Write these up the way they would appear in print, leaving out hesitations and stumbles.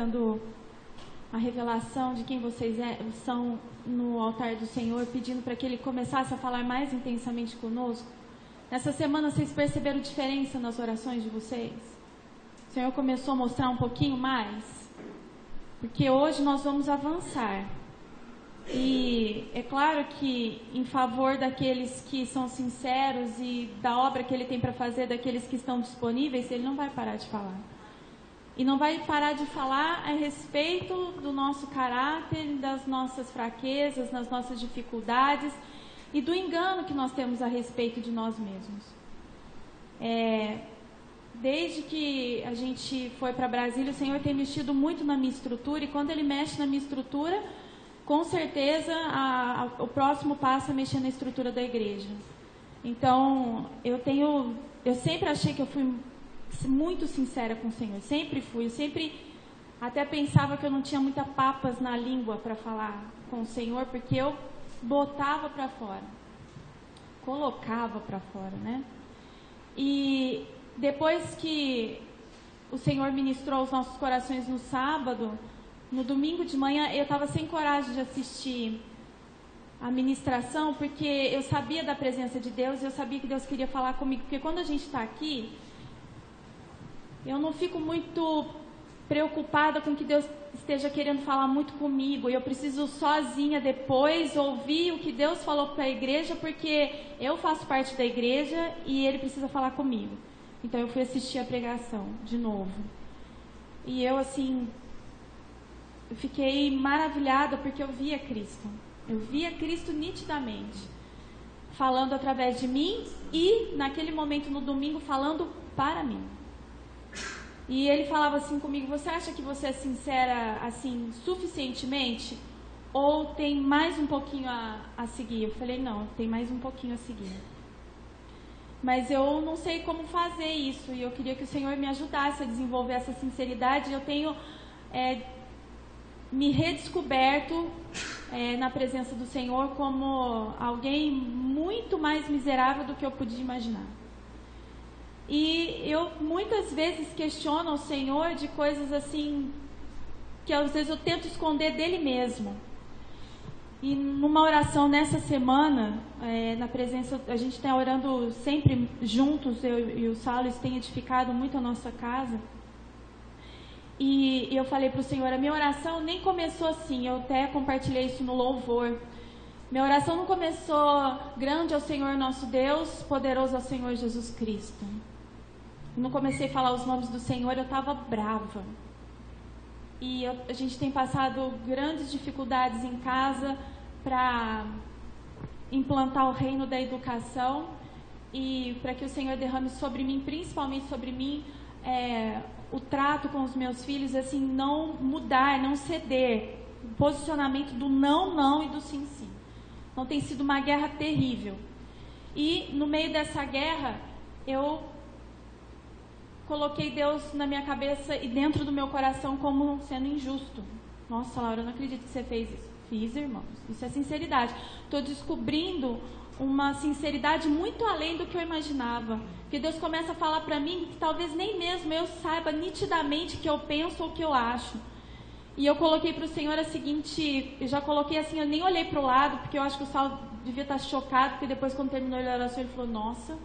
dando a revelação de quem vocês são no altar do Senhor, pedindo para que Ele começasse a falar mais intensamente conosco. Nessa semana vocês perceberam diferença nas orações de vocês? O Senhor começou a mostrar um pouquinho mais? Porque hoje nós vamos avançar. E é claro que em favor daqueles que são sinceros e da obra que Ele tem para fazer, daqueles que estão disponíveis, Ele não vai parar de falar. E não vai parar de falar a respeito do nosso caráter, das nossas fraquezas, das nossas dificuldades e do engano que nós temos a respeito de nós mesmos. Desde que a gente foi para Brasília, o Senhor tem mexido muito na minha estrutura, e quando Ele mexe na minha estrutura, com certeza o próximo passo é mexer na estrutura da igreja. Então, eu sempre achei que eu fui muito sincera com o Senhor, sempre fui, eu sempre até pensava que eu não tinha muita papas na língua para falar com o Senhor, porque eu botava para fora, colocava para fora, né? E depois que o Senhor ministrou aos nossos corações no sábado, no domingo de manhã eu estava sem coragem de assistir a ministração, porque eu sabia da presença de Deus, eu sabia que Deus queria falar comigo, porque quando a gente está aqui, eu não fico muito preocupada com que Deus esteja querendo falar muito comigo. Eu preciso sozinha depois ouvir o que Deus falou para a igreja, porque eu faço parte da igreja e Ele precisa falar comigo. Então eu fui assistir a pregação de novo. E eu fiquei maravilhada porque eu via Cristo. Eu via Cristo nitidamente, falando através de mim e naquele momento no domingo falando para mim. E Ele falava assim comigo: você acha que você é sincera assim suficientemente? Ou tem mais um pouquinho a seguir? Eu falei: não, tem mais um pouquinho a seguir. Mas eu não sei como fazer isso, e eu queria que o Senhor me ajudasse a desenvolver essa sinceridade. Eu tenho me redescoberto na presença do Senhor como alguém muito mais miserável do que eu podia imaginar. E eu muitas vezes questiono ao Senhor de coisas assim, que às vezes eu tento esconder dele mesmo. E numa oração nessa semana, na presença, a gente está orando sempre juntos, eu e o Saulo, isso tem edificado muito a nossa casa. E eu falei para o Senhor, a minha oração nem começou assim, eu até compartilhei isso no louvor. Minha oração não começou: grande é o Senhor nosso Deus, poderoso é o Senhor Jesus Cristo. Não comecei a falar os nomes do Senhor, eu estava brava. E a gente tem passado grandes dificuldades em casa para implantar o reino da educação e para que o Senhor derrame sobre mim, principalmente sobre mim, o trato com os meus filhos, assim, não mudar, não ceder, o posicionamento do não, não e do sim, sim. Então tem sido uma guerra terrível. E no meio dessa guerra, eu coloquei Deus na minha cabeça e dentro do meu coração como sendo injusto. Nossa, Laura, eu não acredito que você fez isso. Fiz, irmãos. Isso é sinceridade. Estou descobrindo uma sinceridade muito além do que eu imaginava. Porque Deus começa a falar para mim que talvez nem mesmo eu saiba nitidamente o que eu penso ou o que eu acho. E eu coloquei para o Senhor a seguinte, eu já coloquei assim, eu nem olhei para o lado, porque eu acho que o Saulo devia estar chocado, porque depois quando terminou a oração ele falou: nossa.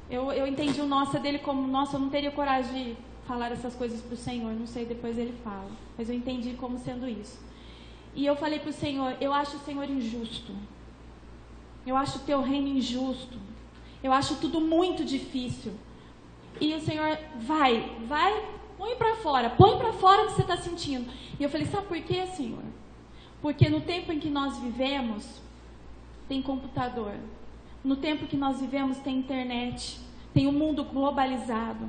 Eu entendi o nossa dele como: nossa, eu não teria coragem de falar essas coisas para o Senhor, não sei, depois ele fala. Mas eu entendi como sendo isso. E eu falei para o Senhor: eu acho o Senhor injusto. Eu acho o teu reino injusto. Eu acho tudo muito difícil. E o Senhor: vai, põe para fora o que você está sentindo. E eu falei: sabe por quê, Senhor? Porque no tempo em que nós vivemos, tem computador. No tempo que nós vivemos tem internet, tem o mundo globalizado,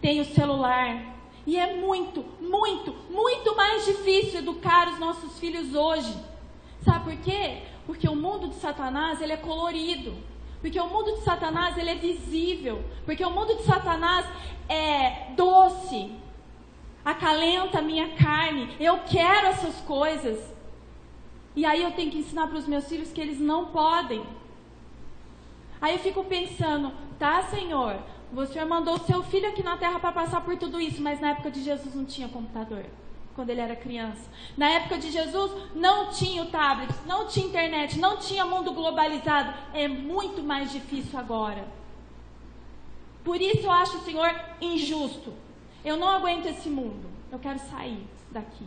tem o celular. E é muito, muito, muito mais difícil educar os nossos filhos hoje. Sabe por quê? Porque o mundo de Satanás, ele é colorido. Porque o mundo de Satanás, ele é visível. Porque o mundo de Satanás é doce. Acalenta a minha carne. Eu quero essas coisas. E aí eu tenho que ensinar para os meus filhos que eles não podem. Aí eu fico pensando: tá, Senhor, o Senhor mandou o seu filho aqui na terra para passar por tudo isso, mas na época de Jesus não tinha computador, quando ele era criança. Na época de Jesus não tinha o tablet, não tinha internet, não tinha mundo globalizado. É muito mais difícil agora. Por isso eu acho o Senhor injusto. Eu não aguento esse mundo. Eu quero sair daqui.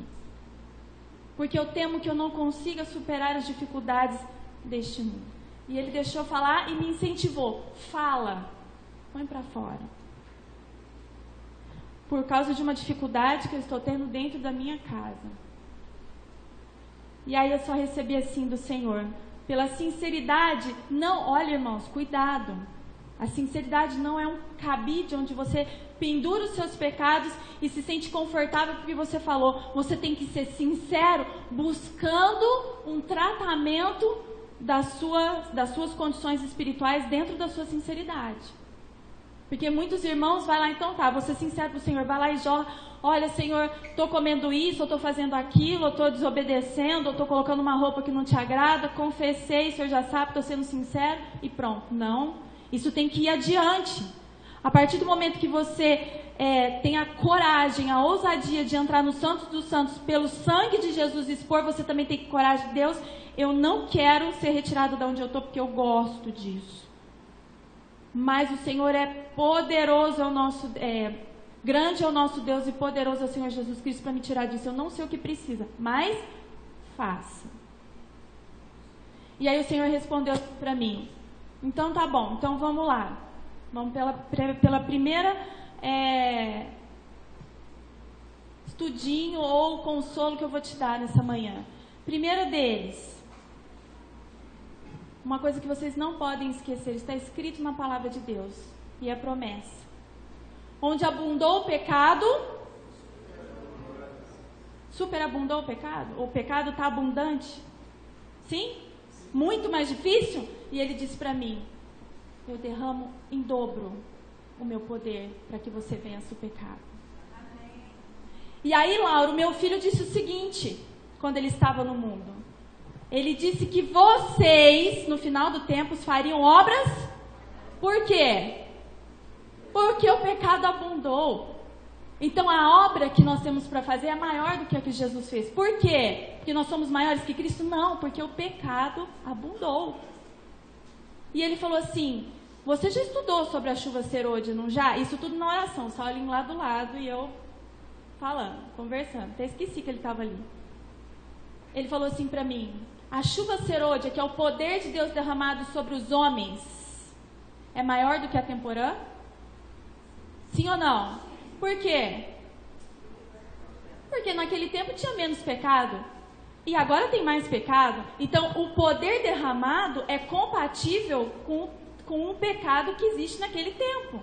Porque eu temo que eu não consiga superar as dificuldades deste mundo. E ele deixou falar e me incentivou. Fala. Põe para fora. Por causa de uma dificuldade que eu estou tendo dentro da minha casa. E aí eu só recebi assim do Senhor. Pela sinceridade, não, olha irmãos, cuidado. A sinceridade não é um cabide onde você pendura os seus pecados e se sente confortável porque você falou. Você tem que ser sincero, buscando um tratamento das suas condições espirituais dentro da sua sinceridade. Porque muitos irmãos vai lá, então tá, vou ser sincero para o Senhor, vai lá e joga, olha Senhor, estou comendo isso, eu estou fazendo aquilo, eu estou desobedecendo, eu estou colocando uma roupa que não te agrada, confessei, o Senhor já sabe, estou sendo sincero e pronto. Não, isso tem que ir adiante. A partir do momento que você tem a coragem, a ousadia de entrar no Santos dos Santos pelo sangue de Jesus e expor, você também tem coragem de Deus, eu não quero ser retirado de onde eu estou porque eu gosto disso. Mas o Senhor é poderoso, grande é o nosso Deus e poderoso é o Senhor Jesus Cristo para me tirar disso. Eu não sei o que precisa, mas faça. E aí o Senhor respondeu para mim, então tá bom, então vamos lá. Vamos pela primeira estudinho ou consolo que eu vou te dar nessa manhã. Primeiro deles, uma coisa que vocês não podem esquecer, está escrito na palavra de Deus, e é promessa. Onde abundou o pecado, superabundou o pecado? O pecado está abundante? Sim? Muito mais difícil? E ele disse para mim, eu derramo em dobro o meu poder para que você vença o pecado. Amém. E aí, Lauro, meu filho disse o seguinte, quando ele estava no mundo. Ele disse que vocês, no final do tempo, fariam obras. Por quê? Porque o pecado abundou. Então a obra que nós temos para fazer é maior do que a que Jesus fez. Por quê? Porque nós somos maiores que Cristo? Não, porque o pecado abundou. E ele falou assim, você já estudou sobre a chuva serôdia, não já? Isso tudo na oração, só ali lá do lado e eu falando, conversando. Até esqueci que ele estava ali. Ele falou assim para mim, a chuva serôdia, que é o poder de Deus derramado sobre os homens, é maior do que a temporã? Sim ou não? Por quê? Porque naquele tempo tinha menos pecado. E agora tem mais pecado. Então o poder derramado é compatível com o pecado que existe naquele tempo.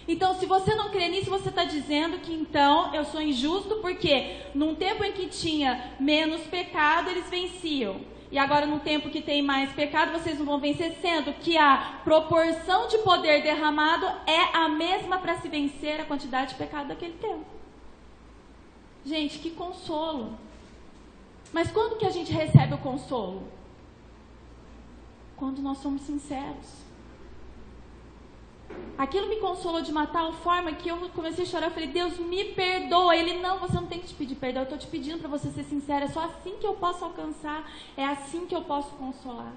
Então, se você não crê nisso, você está dizendo que então eu sou injusto, porque num tempo em que tinha menos pecado, eles venciam. E agora, num tempo que tem mais pecado, vocês não vão vencer, sendo que a proporção de poder derramado é a mesma para se vencer a quantidade de pecado daquele tempo. Gente, que consolo. Mas quando que a gente recebe o consolo? Quando nós somos sinceros. Aquilo me consolou de uma tal forma que eu comecei a chorar. Eu falei, Deus, me perdoa. Ele, não, você não tem que te pedir perdão. Eu estou te pedindo para você ser sincera. É só assim que eu posso alcançar. É assim que eu posso consolar.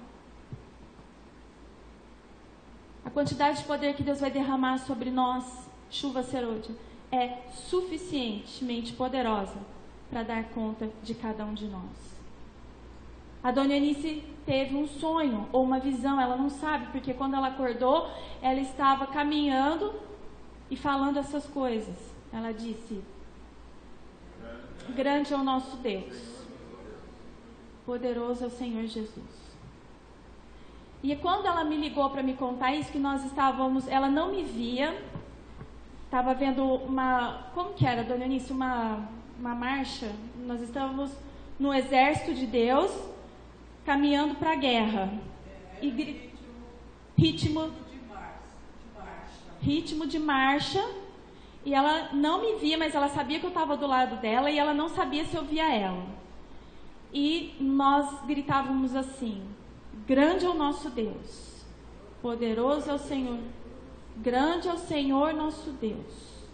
A quantidade de poder que Deus vai derramar sobre nós, chuva serôdia, é suficientemente poderosa para dar conta de cada um de nós. A dona Eunice teve um sonho ou uma visão, ela não sabe, porque quando ela acordou, ela estava caminhando e falando essas coisas. Ela disse, grande é o nosso Deus, poderoso é o Senhor Jesus. E quando ela me ligou para me contar isso, que nós estávamos, ela não me via, estava vendo como que era, dona Eunice, uma marcha, nós estávamos no exército de Deus, caminhando para a guerra. Ritmo de marcha. E ela não me via, mas ela sabia que eu estava do lado dela e ela não sabia se eu via ela. E nós gritávamos assim, grande é o nosso Deus, poderoso é o Senhor. Grande é o Senhor nosso Deus,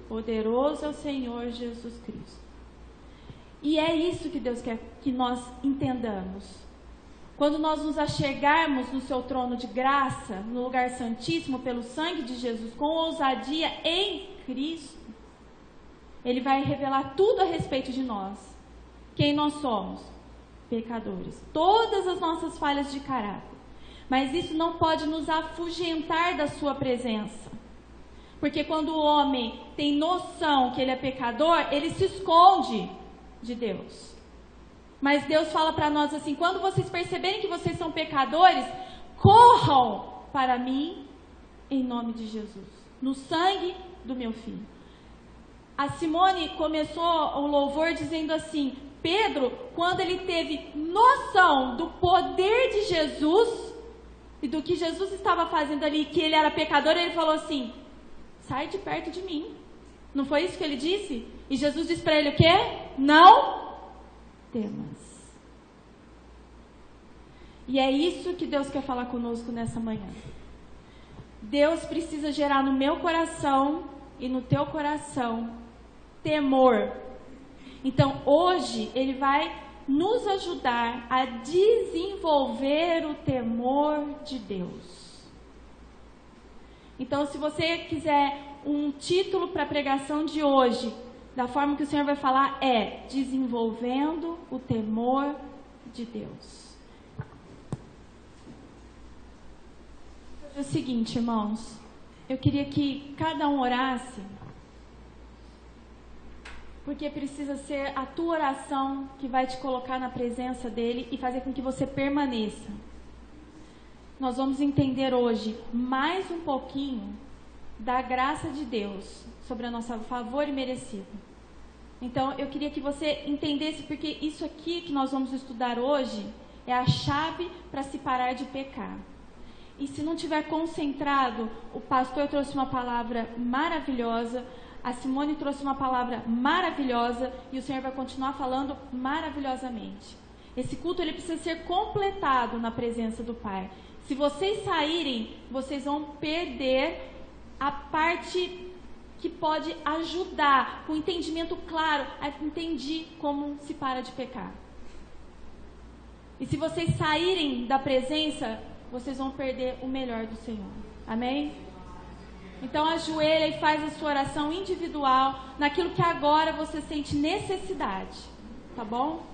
poderoso é o Senhor Jesus Cristo. E é isso que Deus quer que nós entendamos. Quando nós nos achegarmos no seu trono de graça, no lugar santíssimo, pelo sangue de Jesus, com ousadia em Cristo, Ele vai revelar tudo a respeito de nós. Quem nós somos? Pecadores. Todas as nossas falhas de caráter. Mas isso não pode nos afugentar da sua presença. Porque quando o homem tem noção que ele é pecador, ele se esconde de Deus. Mas Deus fala para nós assim: quando vocês perceberem que vocês são pecadores, corram para mim em nome de Jesus, no sangue do meu filho. A Simone começou o louvor dizendo assim: Pedro, quando ele teve noção do poder de Jesus e do que Jesus estava fazendo ali, que ele era pecador, ele falou assim: sai de perto de mim. Não foi isso que ele disse? E Jesus disse para ele o quê? Não temas. E é isso que Deus quer falar conosco nessa manhã. Deus precisa gerar no meu coração e no teu coração temor. Então hoje Ele vai nos ajudar a desenvolver o temor de Deus. Então, se você quiser um título para a pregação de hoje, da forma que o Senhor vai falar, é desenvolvendo o temor de Deus. É o seguinte, irmãos, eu queria que cada um orasse, porque precisa ser a tua oração que vai te colocar na presença dEle e fazer com que você permaneça. Nós vamos entender hoje mais um pouquinho da graça de Deus sobre a nossa favor e merecido. Então, eu queria que você entendesse, porque isso aqui que nós vamos estudar hoje é a chave para se parar de pecar. E se não tiver concentrado, o pastor trouxe uma palavra maravilhosa, a Simone trouxe uma palavra maravilhosa e o Senhor vai continuar falando maravilhosamente. Esse culto ele precisa ser completado na presença do Pai. Se vocês saírem, vocês vão perder a parte que pode ajudar, com entendimento claro, a entender como se para de pecar. E se vocês saírem da presença, vocês vão perder o melhor do Senhor. Amém? Então ajoelha e faz a sua oração individual naquilo que agora você sente necessidade. Tá bom?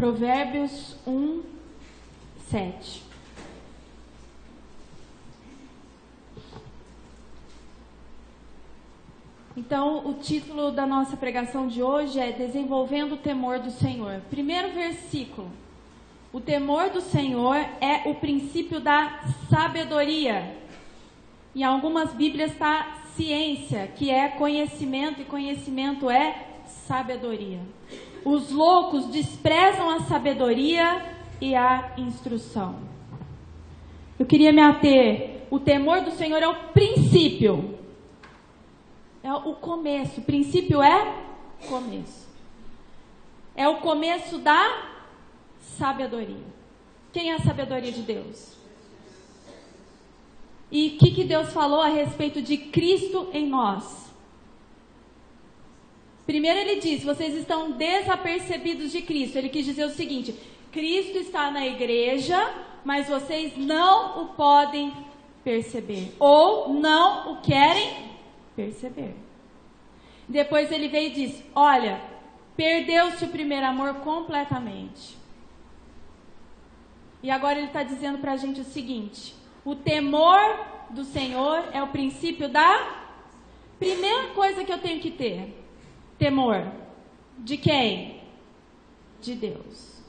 Provérbios 1, 7. Então, o título da nossa pregação de hoje é Desenvolvendo o Temor do Senhor. Primeiro versículo. O temor do Senhor é o princípio da sabedoria. Em algumas Bíblias está ciência, que é conhecimento, e conhecimento é sabedoria. Os loucos desprezam a sabedoria e a instrução. Eu queria me ater. O temor do Senhor é o princípio. É o começo. O princípio é começo. É o começo da sabedoria. Quem é a sabedoria de Deus? E o que Deus falou a respeito de Cristo em nós? Primeiro ele diz, vocês estão desapercebidos de Cristo. Ele quis dizer o seguinte, Cristo está na igreja, mas vocês não o podem perceber. Ou não o querem perceber. Depois ele veio e disse, olha, perdeu-se o primeiro amor completamente. E agora ele está dizendo para a gente o seguinte, o temor do Senhor é o princípio da primeira coisa que eu tenho que ter. Temor. De quem? De Deus.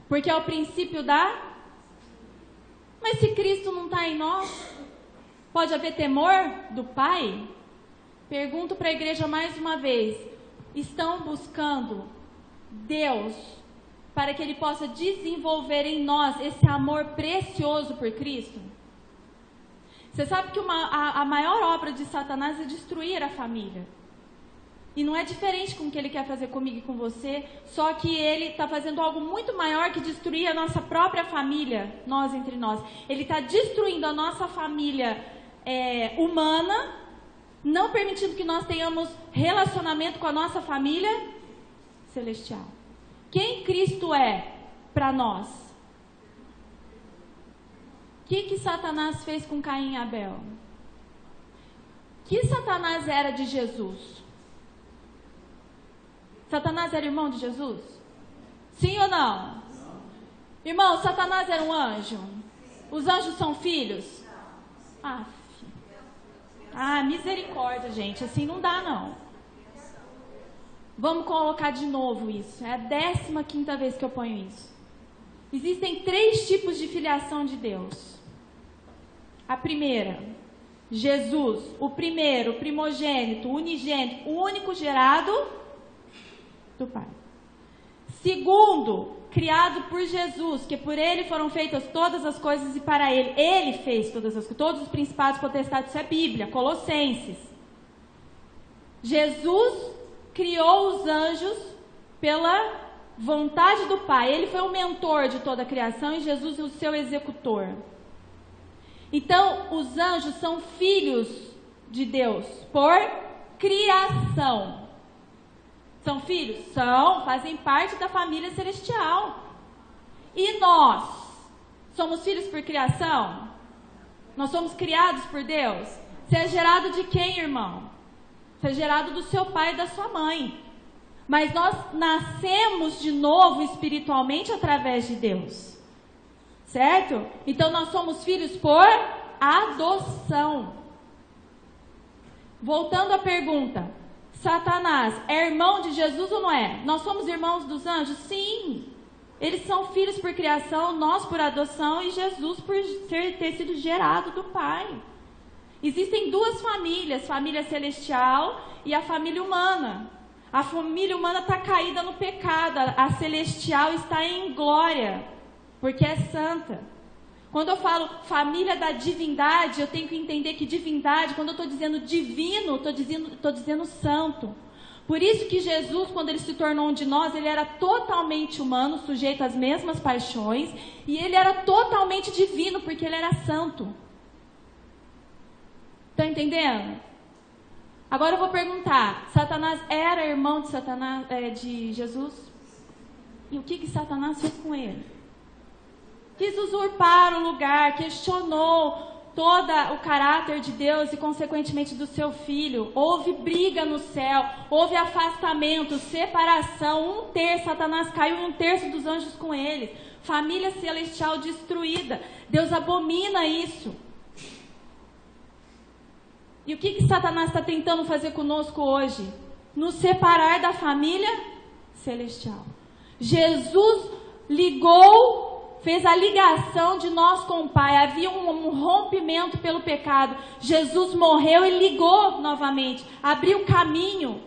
Porque é o princípio da... Mas se Cristo não está em nós, pode haver temor do Pai? Pergunto para a igreja mais uma vez, estão buscando Deus para que Ele possa desenvolver em nós esse amor precioso por Cristo? Você sabe que a maior obra de Satanás é destruir a família. E não é diferente com o que ele quer fazer comigo e com você, só que ele está fazendo algo muito maior que destruir a nossa própria família, nós entre nós. Ele está destruindo a nossa família humana, não permitindo que nós tenhamos relacionamento com a nossa família celestial. Quem Cristo é para nós? O que Satanás fez com Caim e Abel? Que Satanás era de Jesus? Satanás era irmão de Jesus? Sim ou não? Irmão, Satanás era um anjo? Os anjos são filhos? Misericórdia, gente. Assim não dá, não. Vamos colocar de novo isso. É a 15ª vez que eu ponho isso. Existem 3 tipos de filiação de Deus. A primeira, Jesus, o primeiro, primogênito, unigênito, o único gerado do Pai. Segundo, criado por Jesus, que por Ele foram feitas todas as coisas e para Ele. Ele fez todas as coisas, todos os principados, potestades, isso é Bíblia, Colossenses. Jesus criou os anjos pela vontade do Pai. Ele foi o mentor de toda a criação e Jesus o seu executor. Então, os anjos são filhos de Deus por criação. São filhos? São, fazem parte da família celestial. E nós? Somos filhos por criação? Nós somos criados por Deus? Você é gerado de quem, irmão? Você é gerado do seu pai e da sua mãe. Mas nós nascemos de novo espiritualmente através de Deus. Certo? Então nós somos filhos por adoção. Voltando à pergunta, Satanás é irmão de Jesus ou não é? Nós somos irmãos dos anjos? Sim. Eles são filhos por criação, nós por adoção e Jesus por ter sido gerado do Pai. Existem 2 famílias, família celestial e a família humana. A família humana está caída no pecado, a celestial está em glória, porque é santa. Quando eu falo família da divindade, eu tenho que entender que divindade, quando eu estou dizendo divino, estou dizendo santo. Por isso que Jesus, quando ele se tornou um de nós, ele era totalmente humano, sujeito às mesmas paixões, e ele era totalmente divino, porque ele era santo. Estão entendendo? Agora eu vou perguntar, Satanás era irmão de Jesus? E o que Satanás fez com ele? Quis usurpar o lugar, questionou todo o caráter de Deus e, consequentemente, do seu filho. Houve briga no céu, houve afastamento, separação. 1/3, Satanás caiu e 1/3 dos anjos com ele. Família celestial destruída. Deus abomina isso. E o que Satanás está tentando fazer conosco hoje? Nos separar da família celestial. Jesus ligou, fez a ligação de nós com o Pai. Havia um rompimento pelo pecado. Jesus morreu e ligou novamente. Abriu caminho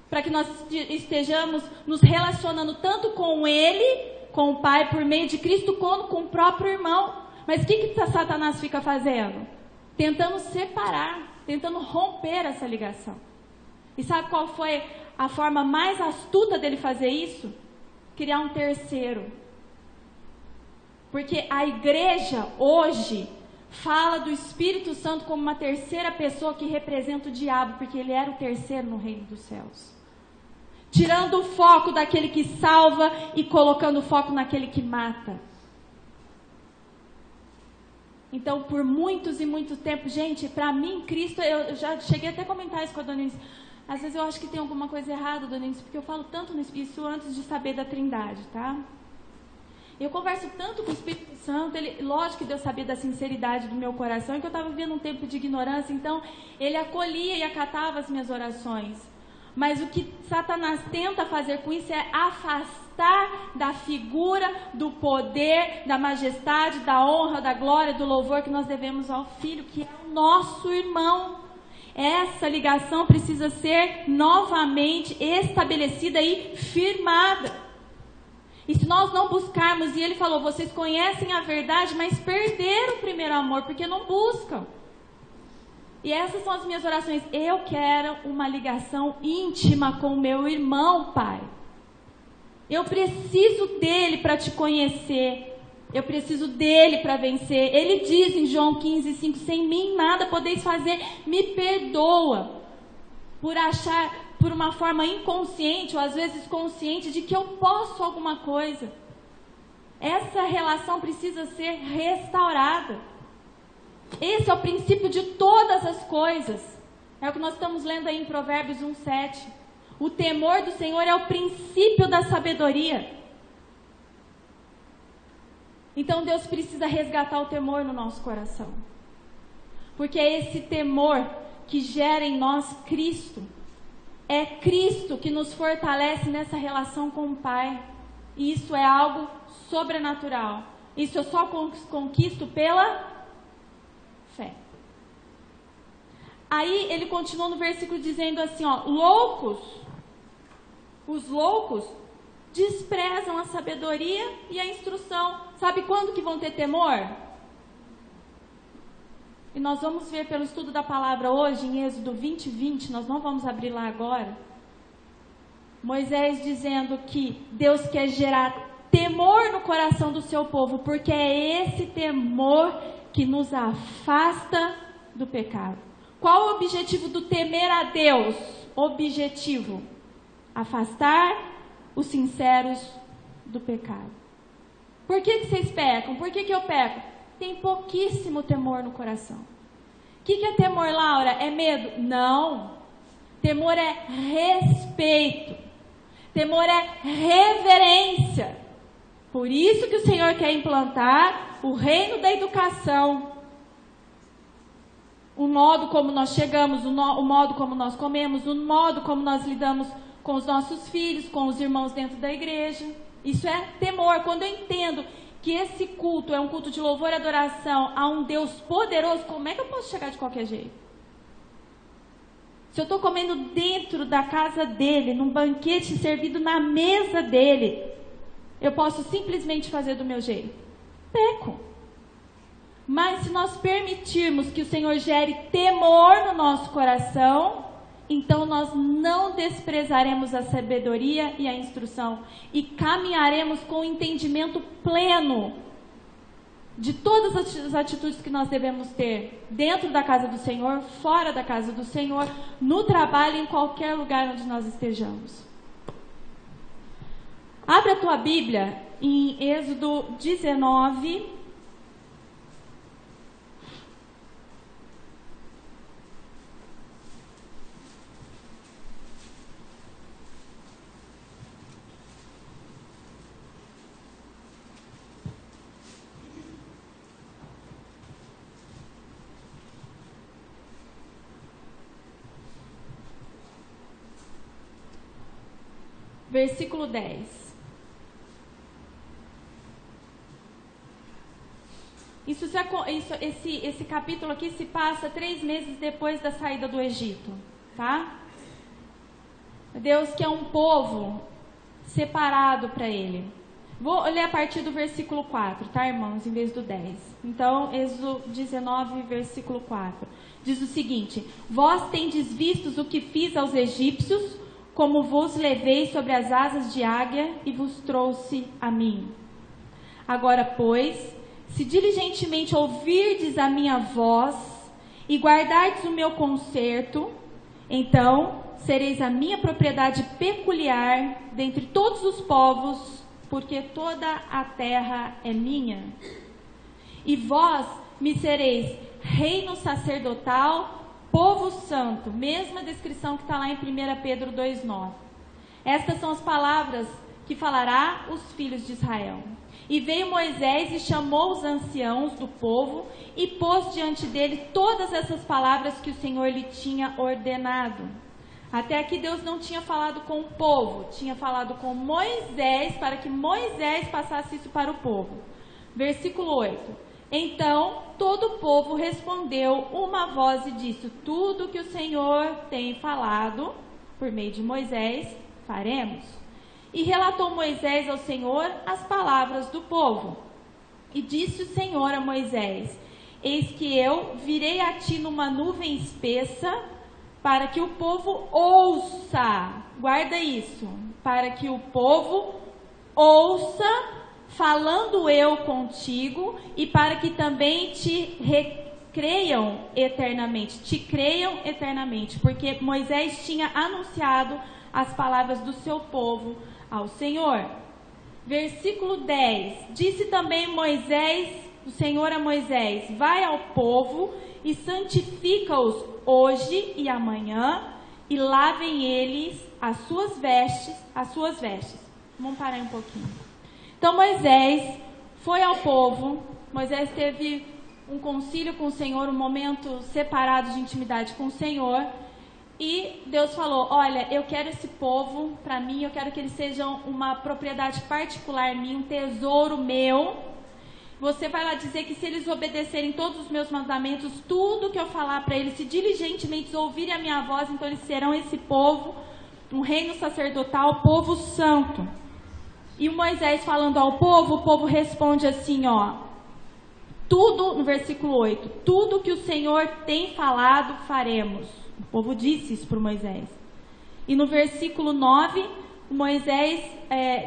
para que nós estejamos nos relacionando tanto com Ele, com o Pai, por meio de Cristo, quanto com o próprio irmão. Mas o que Satanás fica fazendo? Tentando separar, tentando romper essa ligação. E sabe qual foi a forma mais astuta dele fazer isso? Criar um terceiro. Porque a igreja hoje fala do Espírito Santo como uma terceira pessoa que representa o diabo, porque ele era o terceiro no reino dos céus. Tirando o foco daquele que salva e colocando o foco naquele que mata. Então, por muitos e muito tempo, gente, para mim, Cristo, eu já cheguei até a comentar isso com a Dona Eunice. Às vezes eu acho que tem alguma coisa errada, Dona Eunice, porque eu falo tanto isso antes de saber da Trindade, tá? Eu converso tanto com o Espírito Santo, lógico que Deus sabia da sinceridade do meu coração, e que eu estava vivendo um tempo de ignorância, então ele acolhia e acatava as minhas orações. Mas o que Satanás tenta fazer com isso é afastar da figura, do poder, da majestade, da honra, da glória, do louvor que nós devemos ao Filho, que é o nosso irmão. Essa ligação precisa ser novamente estabelecida e firmada. E se nós não buscarmos, e ele falou, vocês conhecem a verdade, mas perderam o primeiro amor, porque não buscam. E essas são as minhas orações. Eu quero uma ligação íntima com o meu irmão, Pai. Eu preciso dele para te conhecer. Eu preciso dele para vencer. Ele diz em João 15:5, sem mim nada podeis fazer. Me perdoa por achar, por uma forma inconsciente, ou às vezes consciente, de que eu posso alguma coisa. Essa relação precisa ser restaurada. Esse é o princípio de todas as coisas. É o que nós estamos lendo aí em Provérbios 1:7. O temor do Senhor é o princípio da sabedoria. Então Deus precisa resgatar o temor no nosso coração. Porque é esse temor que gera em nós Cristo. É Cristo que nos fortalece nessa relação com o Pai. E isso é algo sobrenatural. Isso eu só conquisto pela fé. Aí ele continua no versículo dizendo assim, ó, os loucos desprezam a sabedoria e a instrução. Sabe quando que vão ter temor? E nós vamos ver pelo estudo da palavra hoje, em Êxodo 20:20, nós não vamos abrir lá agora. Moisés dizendo que Deus quer gerar temor no coração do seu povo, porque é esse temor que nos afasta do pecado. Qual o objetivo do temer a Deus? Objetivo: afastar os sinceros do pecado. Por que vocês pecam? Por que eu peco? Tem pouquíssimo temor no coração. O que é temor, Laura? É medo? Não. Temor é respeito. Temor é reverência. Por isso que o Senhor quer implantar o reino da educação. O modo como nós chegamos, o modo como nós comemos, o modo como nós lidamos com os nossos filhos, com os irmãos dentro da igreja. Isso é temor. Quando eu entendo que esse culto é um culto de louvor e adoração a um Deus poderoso, como é que eu posso chegar de qualquer jeito? Se eu estou comendo dentro da casa dele, num banquete servido na mesa dele, eu posso simplesmente fazer do meu jeito? Peco. Mas se nós permitirmos que o Senhor gere temor no nosso coração, então nós não desprezaremos a sabedoria e a instrução e caminharemos com o entendimento pleno de todas as atitudes que nós devemos ter dentro da casa do Senhor, fora da casa do Senhor, no trabalho, em qualquer lugar onde nós estejamos. Abre a tua Bíblia em Êxodo 19. versículo 10. Esse capítulo aqui se passa 3 meses depois da saída do Egito, tá? Deus quer um povo separado para Ele. Vou ler a partir do versículo 4, tá, irmãos, em vez do 10. Então, Êxodo 19, versículo 4. Diz o seguinte: Vós tendes vistos o que fiz aos egípcios, como vos levei sobre as asas de águia e vos trouxe a mim. Agora, pois, se diligentemente ouvirdes a minha voz e guardardes o meu concerto, então sereis a minha propriedade peculiar dentre todos os povos, porque toda a terra é minha. E vós me sereis reino sacerdotal, povo santo. Mesma descrição que está lá em 1 Pedro 2,9. Estas são as palavras que falará os filhos de Israel. E veio Moisés e chamou os anciãos do povo e pôs diante dele todas essas palavras que o Senhor lhe tinha ordenado. Até aqui Deus não tinha falado com o povo, tinha falado com Moisés para que Moisés passasse isso para o povo. Versículo 8. Então todo o povo respondeu uma voz e disse: tudo que o Senhor tem falado por meio de Moisés, faremos. E relatou Moisés ao Senhor as palavras do povo. E disse o Senhor a Moisés: eis que eu virei a ti numa nuvem espessa, para que o povo ouça. Guarda isso. Para que o povo ouça, falando eu contigo, e para que também te creiam eternamente. Porque Moisés tinha anunciado as palavras do seu povo ao Senhor. Versículo 10. Disse também o Senhor a Moisés: vai ao povo e santifica-os hoje e amanhã, e lavem eles as suas vestes. Vamos parar um pouquinho. Então Moisés foi ao povo. Moisés teve um concílio com o Senhor, um momento separado de intimidade com o Senhor. E Deus falou: olha, eu quero esse povo para mim, eu quero que eles sejam uma propriedade particular minha, um tesouro meu. Você vai lá dizer que se eles obedecerem todos os meus mandamentos, tudo que eu falar para eles, se diligentemente ouvirem a minha voz, então eles serão esse povo, um reino sacerdotal, povo santo. E o Moisés falando ao povo, o povo responde assim, tudo, no versículo 8, tudo que o Senhor tem falado, faremos. O povo disse isso para Moisés. E no versículo 9,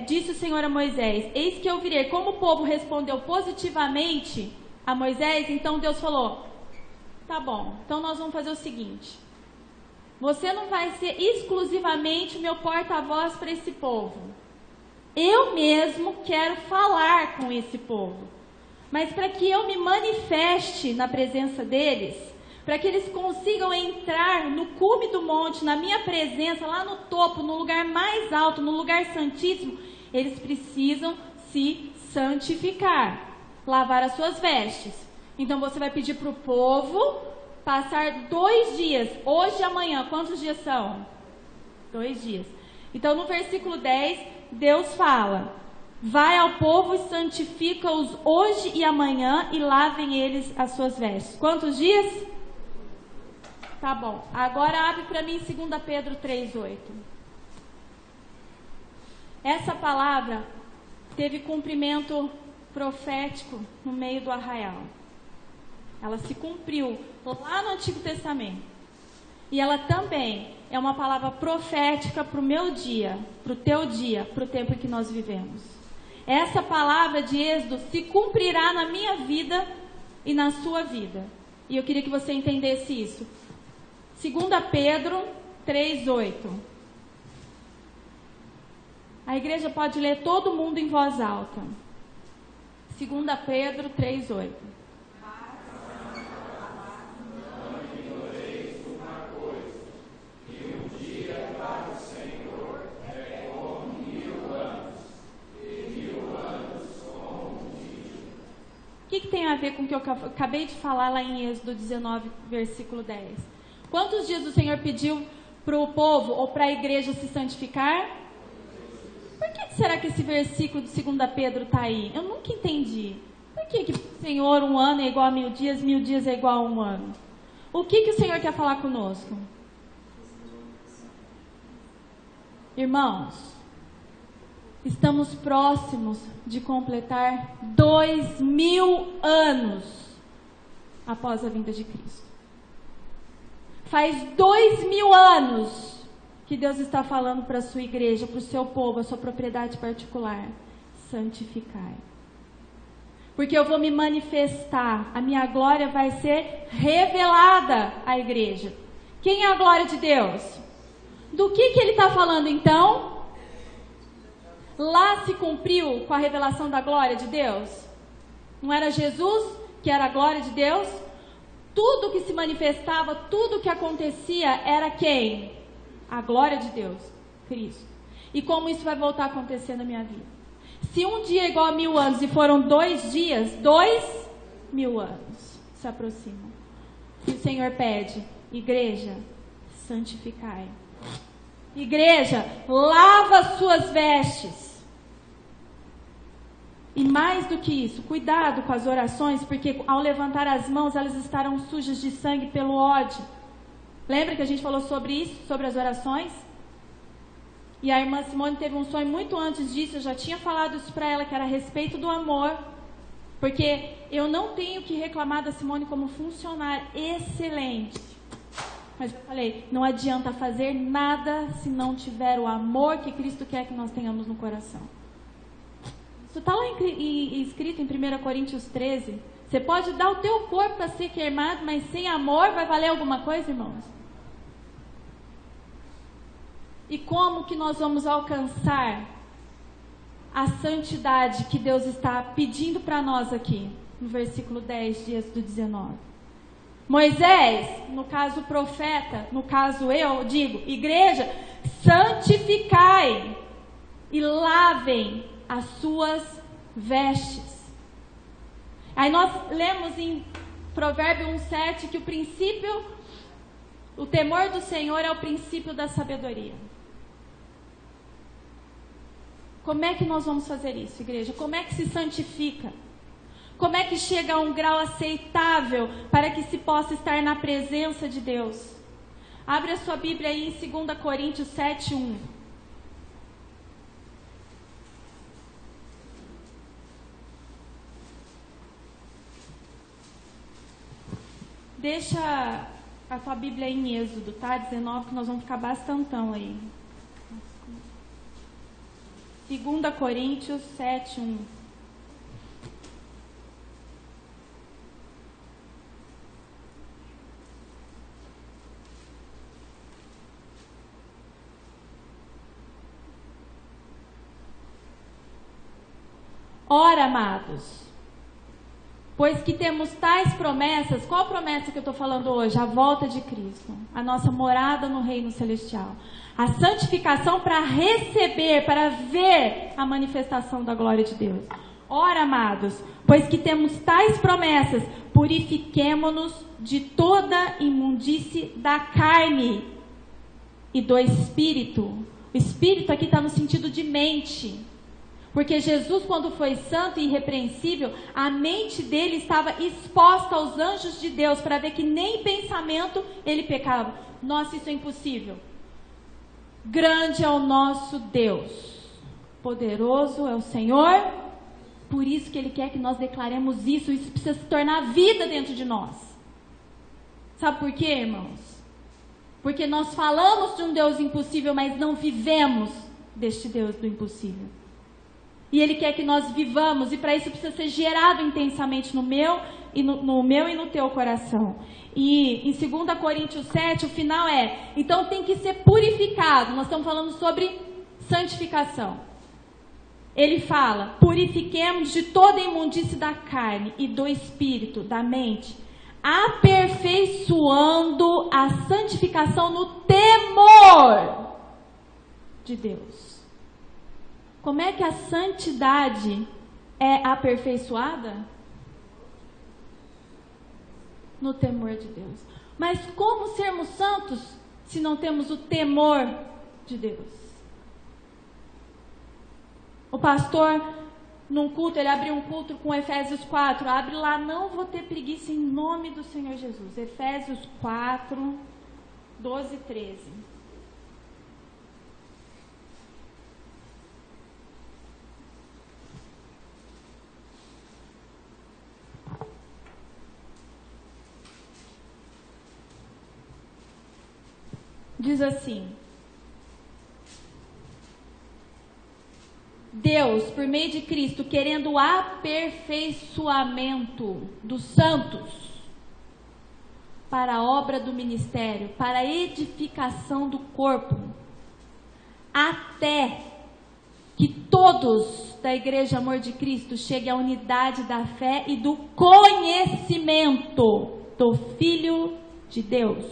disse o Senhor a Moisés: eis que eu virei. Como o povo respondeu positivamente a Moisés, então Deus falou: tá bom, então nós vamos fazer o seguinte: você não vai ser exclusivamente o meu porta-voz para esse povo. Eu mesmo quero falar com esse povo. Mas para que eu me manifeste na presença deles, para que eles consigam entrar no cume do monte, na minha presença, lá no topo, no lugar mais alto, no lugar santíssimo, eles precisam se santificar, lavar as suas vestes. Então você vai pedir para o povo passar 2 dias, hoje e amanhã. Quantos dias são? 2 dias. Então no versículo 10, Deus fala: vai ao povo e santifica-os hoje e amanhã, e lavem eles as suas vestes. Quantos dias? Tá bom. Agora abre para mim 2 Pedro 3:8. Essa palavra teve cumprimento profético no meio do arraial. Ela se cumpriu lá no Antigo Testamento. E ela também é uma palavra profética para o meu dia, para o teu dia, para o tempo em que nós vivemos. Essa palavra de Êxodo se cumprirá na minha vida e na sua vida. E eu queria que você entendesse isso. 2 Pedro 3:8. A igreja pode ler todo mundo em voz alta. 2 Pedro 3:8. O que tem a ver com o que eu acabei de falar lá em Êxodo 19, versículo 10? Quantos dias o Senhor pediu para o povo ou para a igreja se santificar? será que esse versículo de 2 Pedro está aí? Eu nunca entendi. Por que, Senhor, 1 ano é igual a 1000 dias, 1000 dias é igual a 1 ano? O que o Senhor quer falar conosco? Irmãos, estamos próximos de completar 2000 anos após a vinda de Cristo. Faz 2000 anos que Deus está falando para a sua igreja, para o seu povo, a sua propriedade particular. Santificai. Porque eu vou me manifestar, a minha glória vai ser revelada à igreja. Quem é a glória de Deus? Do que ele está falando então? Lá se cumpriu com a revelação da glória de Deus? Não era Jesus que era a glória de Deus? Tudo que se manifestava, tudo que acontecia era quem? A glória de Deus, Cristo. E como isso vai voltar a acontecer na minha vida? Se um dia é igual a 1000 anos e foram 2 dias, 2000 anos se aproximam. E o Senhor pede, igreja, santificai. Igreja, lava suas vestes. E mais do que isso, cuidado com as orações, porque ao levantar as mãos, elas estarão sujas de sangue pelo ódio. Lembra que a gente falou sobre isso, sobre as orações? E a irmã Simone teve um sonho muito antes disso, eu já tinha falado isso para ela, que era a respeito do amor. Porque eu não tenho que reclamar da Simone como funcionária excelente. Mas eu falei, não adianta fazer nada se não tiver o amor que Cristo quer que nós tenhamos no coração. Isso está lá escrito em 1 Coríntios 13. Você pode dar o teu corpo para ser queimado, mas sem amor vai valer alguma coisa, irmãos? E como que nós vamos alcançar a santidade que Deus está pedindo para nós aqui? No versículo 10, dias do 19. Moisés, no caso profeta, no caso eu digo, igreja, santificai e lavem as suas vestes. Aí nós lemos em Provérbio 1,7 que o princípio, o temor do Senhor é o princípio da sabedoria. Como é que nós vamos fazer isso, igreja? Como é que se santifica? Como é que chega a um grau aceitável para que se possa estar na presença de Deus? Abre a sua Bíblia aí em 2 Coríntios 7:1. Deixa a tua Bíblia aí em Êxodo, tá? 19, que nós vamos ficar bastantão aí. 2 Coríntios 7:1. Ora, amados, pois que temos tais promessas. Qual promessa que eu estou falando hoje? A volta de Cristo, a nossa morada no reino celestial, a santificação para receber, para ver a manifestação da glória de Deus. Ora, amados, pois que temos tais promessas, purifiquemo-nos de toda imundície da carne e do espírito. O espírito aqui está no sentido de mente. Porque Jesus, quando foi santo e irrepreensível, a mente dele estava exposta aos anjos de Deus para ver que nem pensamento ele pecava. Nossa, isso é impossível. Grande é o nosso Deus, poderoso é o Senhor, por isso que Ele quer que nós declaremos isso. Isso precisa se tornar vida dentro de nós. Sabe por quê, irmãos? Porque nós falamos de um Deus impossível, mas não vivemos deste Deus do impossível. E Ele quer que nós vivamos, e para isso precisa ser gerado intensamente no meu e no teu coração. E em 2 Coríntios 7, o final é, então tem que ser purificado. Nós estamos falando sobre santificação. Ele fala, purifiquemos de toda imundície da carne e do espírito, da mente, aperfeiçoando a santificação no temor de Deus. Como é que a santidade é aperfeiçoada? No temor de Deus. Mas como sermos santos se não temos o temor de Deus? O pastor, num culto, ele abriu um culto com Efésios 4. Abre lá, não vou ter preguiça em nome do Senhor Jesus. Efésios 4, 12 e 13. Diz assim: Deus, por meio de Cristo, querendo o aperfeiçoamento dos santos para a obra do ministério, para a edificação do corpo, até que todos da Igreja Amor de Cristo cheguem à unidade da fé e do conhecimento do Filho de Deus,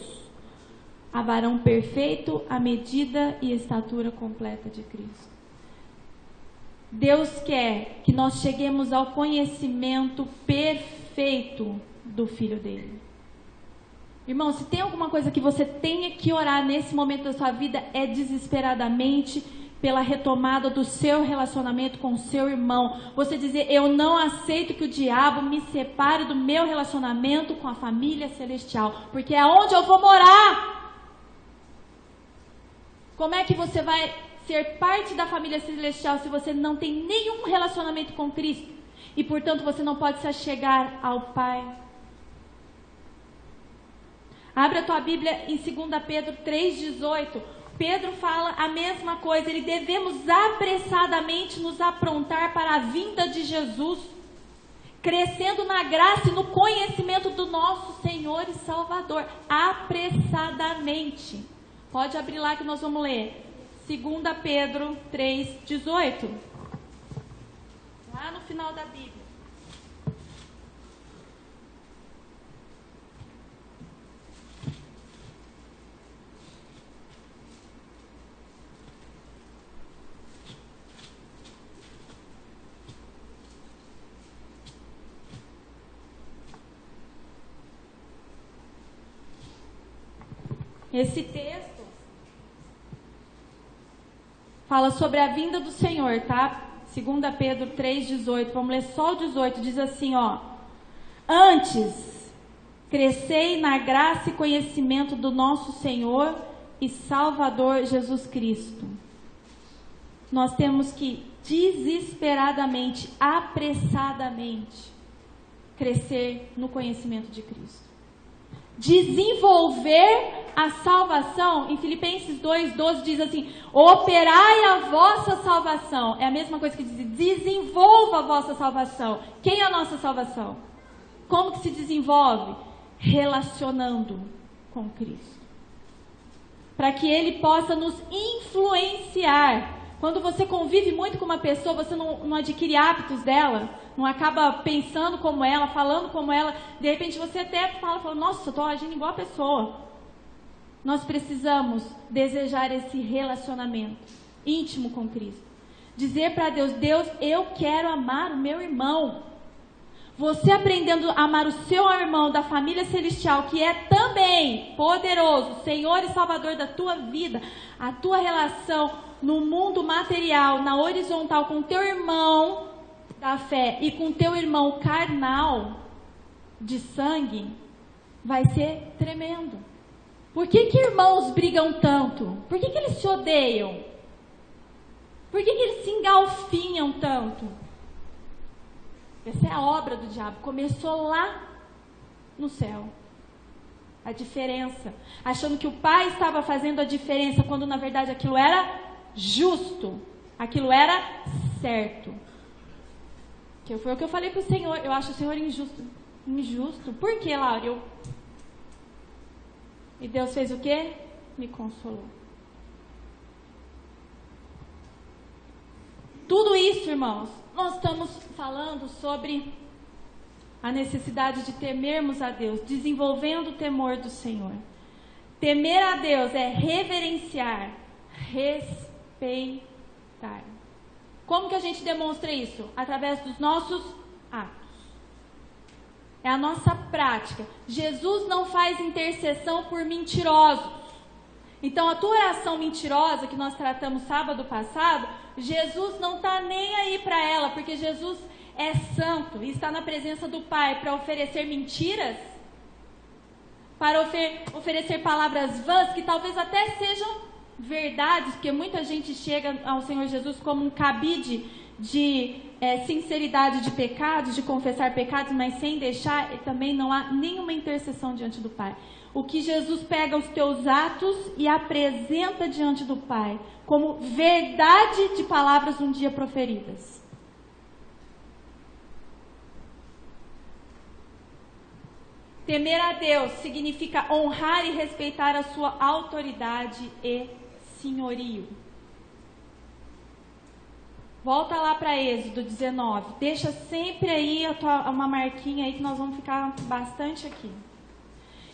a varão perfeito, à medida e estatura completa de Cristo. Deus quer que nós cheguemos ao conhecimento perfeito do Filho dele. Irmão, se tem alguma coisa que você tenha que orar nesse momento da sua vida, é desesperadamente pela retomada do seu relacionamento com o seu irmão. Você dizer, eu não aceito que o diabo me separe do meu relacionamento com a família celestial, porque é onde eu vou morar. Como é que você vai ser parte da família celestial se você não tem nenhum relacionamento com Cristo? E, portanto, você não pode se achegar ao Pai. Abre a tua Bíblia em 2 Pedro 3,18. Pedro fala a mesma coisa. Ele devemos apressadamente nos aprontar para a vinda de Jesus, crescendo na graça e no conhecimento do nosso Senhor e Salvador. Apressadamente. Pode abrir lá que nós vamos ler. 2 Pedro 3,18. Lá no final da Bíblia. Esse texto fala sobre a vinda do Senhor, tá? 2 Pedro 3,18. Vamos ler só o 18. Diz assim, ó. Antes, crescei na graça e conhecimento do nosso Senhor e Salvador Jesus Cristo. Nós temos que desesperadamente, apressadamente, crescer no conhecimento de Cristo. Desenvolver a salvação, em Filipenses 2,12 diz assim, operai a vossa salvação. É a mesma coisa que diz, desenvolva a vossa salvação. Quem é a nossa salvação? Como que se desenvolve? Relacionando com Cristo. Para que Ele possa nos influenciar. Quando você convive muito com uma pessoa, você não adquire hábitos dela, não acaba pensando como ela, falando como ela. De repente você até fala, nossa, eu estou agindo igual a pessoa. Nós precisamos desejar esse relacionamento íntimo com Cristo. Dizer para Deus, Deus, eu quero amar o meu irmão. Você aprendendo a amar o seu irmão da família celestial, que é também poderoso, Senhor e Salvador da tua vida, a tua relação no mundo material, na horizontal, com o teu irmão da fé e com o teu irmão carnal de sangue, vai ser tremendo. Por que irmãos brigam tanto? Por que eles se odeiam? Por que eles se engalfinham tanto? Essa é a obra do diabo. Começou lá no céu. A diferença. Achando que o pai estava fazendo a diferença, quando na verdade aquilo era justo. Aquilo era certo. Que foi o que eu falei para o Senhor. Eu acho o Senhor injusto. Injusto? Por que, Laura? E Deus fez o quê? Me consolou. Tudo isso, irmãos, nós estamos falando sobre a necessidade de temermos a Deus, desenvolvendo o temor do Senhor. Temer a Deus é reverenciar, respeitar. Como que a gente demonstra isso? Através dos nossos atos. É a nossa prática. Jesus não faz intercessão por mentirosos. Então, a tua oração mentirosa que nós tratamos sábado passado, Jesus não está nem aí para ela, porque Jesus é santo e está na presença do Pai para oferecer mentiras, para oferecer palavras vãs que talvez até sejam verdades, porque muita gente chega ao Senhor Jesus como um cabide de sinceridade de pecados, de confessar pecados, mas sem deixar, também não há nenhuma intercessão diante do Pai. O que Jesus pega os teus atos e apresenta diante do Pai como verdade de palavras um dia proferidas. Temer a Deus significa honrar e respeitar a sua autoridade e senhorio. Volta lá para Êxodo 19. Deixa sempre aí uma marquinha aí que nós vamos ficar bastante aqui.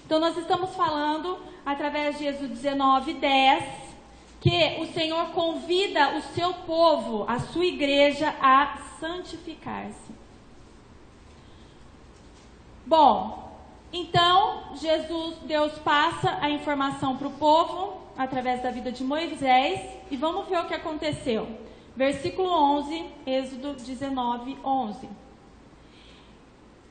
Então, nós estamos falando, através de Êxodo 19, 10, que o Senhor convida o seu povo, a sua igreja, a santificar-se. Bom, então, Deus passa a informação para o povo, através da vida de Moisés, e vamos ver o que aconteceu. Versículo 11, Êxodo 19, 11.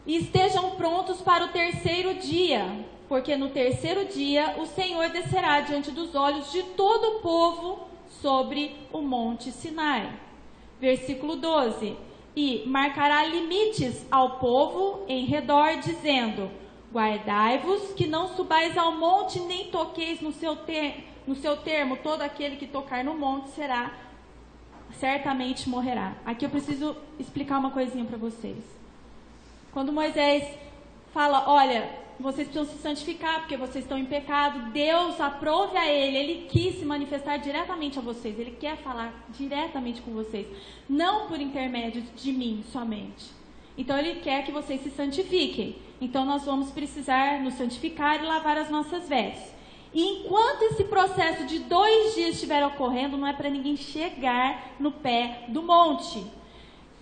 E estejam prontos para o terceiro dia, porque no terceiro dia o Senhor descerá diante dos olhos de todo o povo sobre o monte Sinai. Versículo 12. E marcará limites ao povo em redor, dizendo: guardai-vos que não subais ao monte, nem toqueis no seu termo, todo aquele que tocar no monte certamente morrerá. Aqui eu preciso explicar uma coisinha para vocês. Quando Moisés fala, olha, vocês precisam se santificar porque vocês estão em pecado, Deus aprove a ele quis se manifestar diretamente a vocês, ele quer falar diretamente com vocês, não por intermédio de mim somente. Então ele quer que vocês se santifiquem. Então nós vamos precisar nos santificar e lavar as nossas vestes. E enquanto esse processo de 2 dias estiver ocorrendo, não é para ninguém chegar no pé do monte.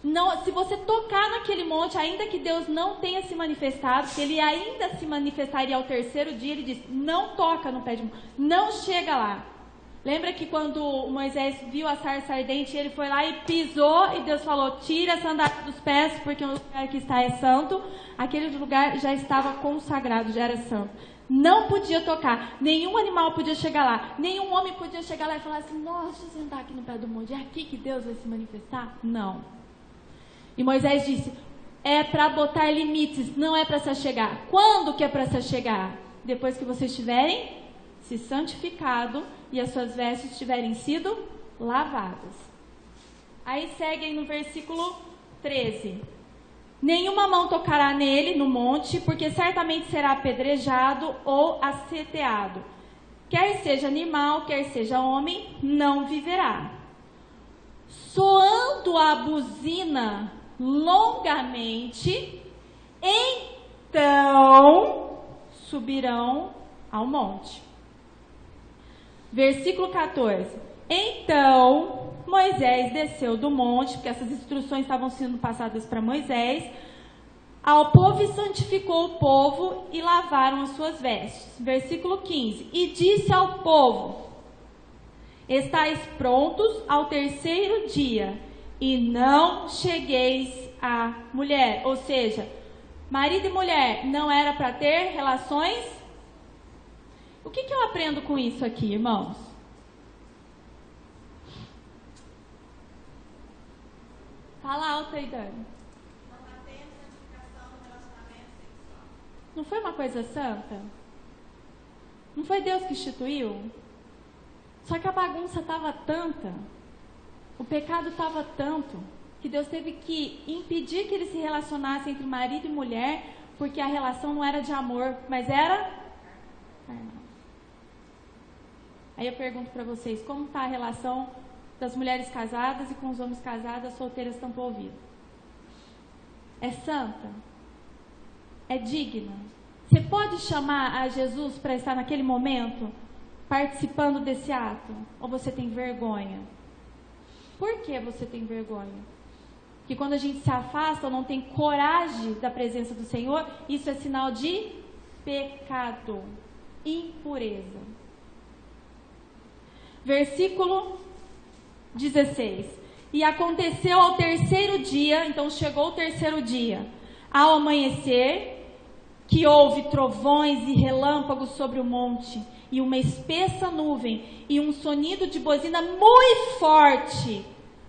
Não, se você tocar naquele monte, ainda que Deus não tenha se manifestado, que ele ainda se manifestaria ao terceiro dia, ele diz, não toca no pé de monte, não chega lá. Lembra que quando Moisés viu a sarça ardente, ele foi lá e pisou, e Deus falou, tira a sandália dos pés, porque o lugar que está é santo. Aquele lugar já estava consagrado, já era santo. Não podia tocar, nenhum animal podia chegar lá, nenhum homem podia chegar lá e falar assim, nossa, deixa eu sentar aqui no pé do monte, é aqui que Deus vai se manifestar? Não. E Moisés disse, é para botar limites, não é para se achegar. Quando que é para se achegar? Depois que vocês tiverem se santificado e as suas vestes tiverem sido lavadas. Aí segue no versículo 13. Nenhuma mão tocará nele, no monte, porque certamente será apedrejado ou asseteado. Quer seja animal, quer seja homem, não viverá. Soando a buzina longamente, então subirão ao monte. Versículo 14. Então Moisés desceu do monte, porque essas instruções estavam sendo passadas para Moisés, ao povo e santificou o povo e lavaram as suas vestes. Versículo 15. E disse ao povo, estáis prontos ao terceiro dia, e não chegueis à mulher. Ou seja, marido e mulher não era para ter relações. O que eu aprendo com isso aqui, irmãos? Fala alto aí, Dani. Não foi uma coisa santa? Não foi Deus que instituiu? Só que a bagunça estava tanta, o pecado estava tanto, que Deus teve que impedir que eles se relacionassem entre marido e mulher, porque a relação não era de amor, mas era carnal. Aí eu pergunto para vocês, como está a relação das mulheres casadas e com os homens casados, solteiras tampam o ouvido? É santa? É digna? Você pode chamar a Jesus para estar naquele momento, participando desse ato? Ou você tem vergonha? Por que você tem vergonha? Porque quando a gente se afasta ou não tem coragem da presença do Senhor, isso é sinal de pecado, impureza. Versículo 16. E aconteceu ao terceiro dia, então chegou o terceiro dia, ao amanhecer, que houve trovões e relâmpagos sobre o monte, e uma espessa nuvem, e um sonido de buzina muito forte.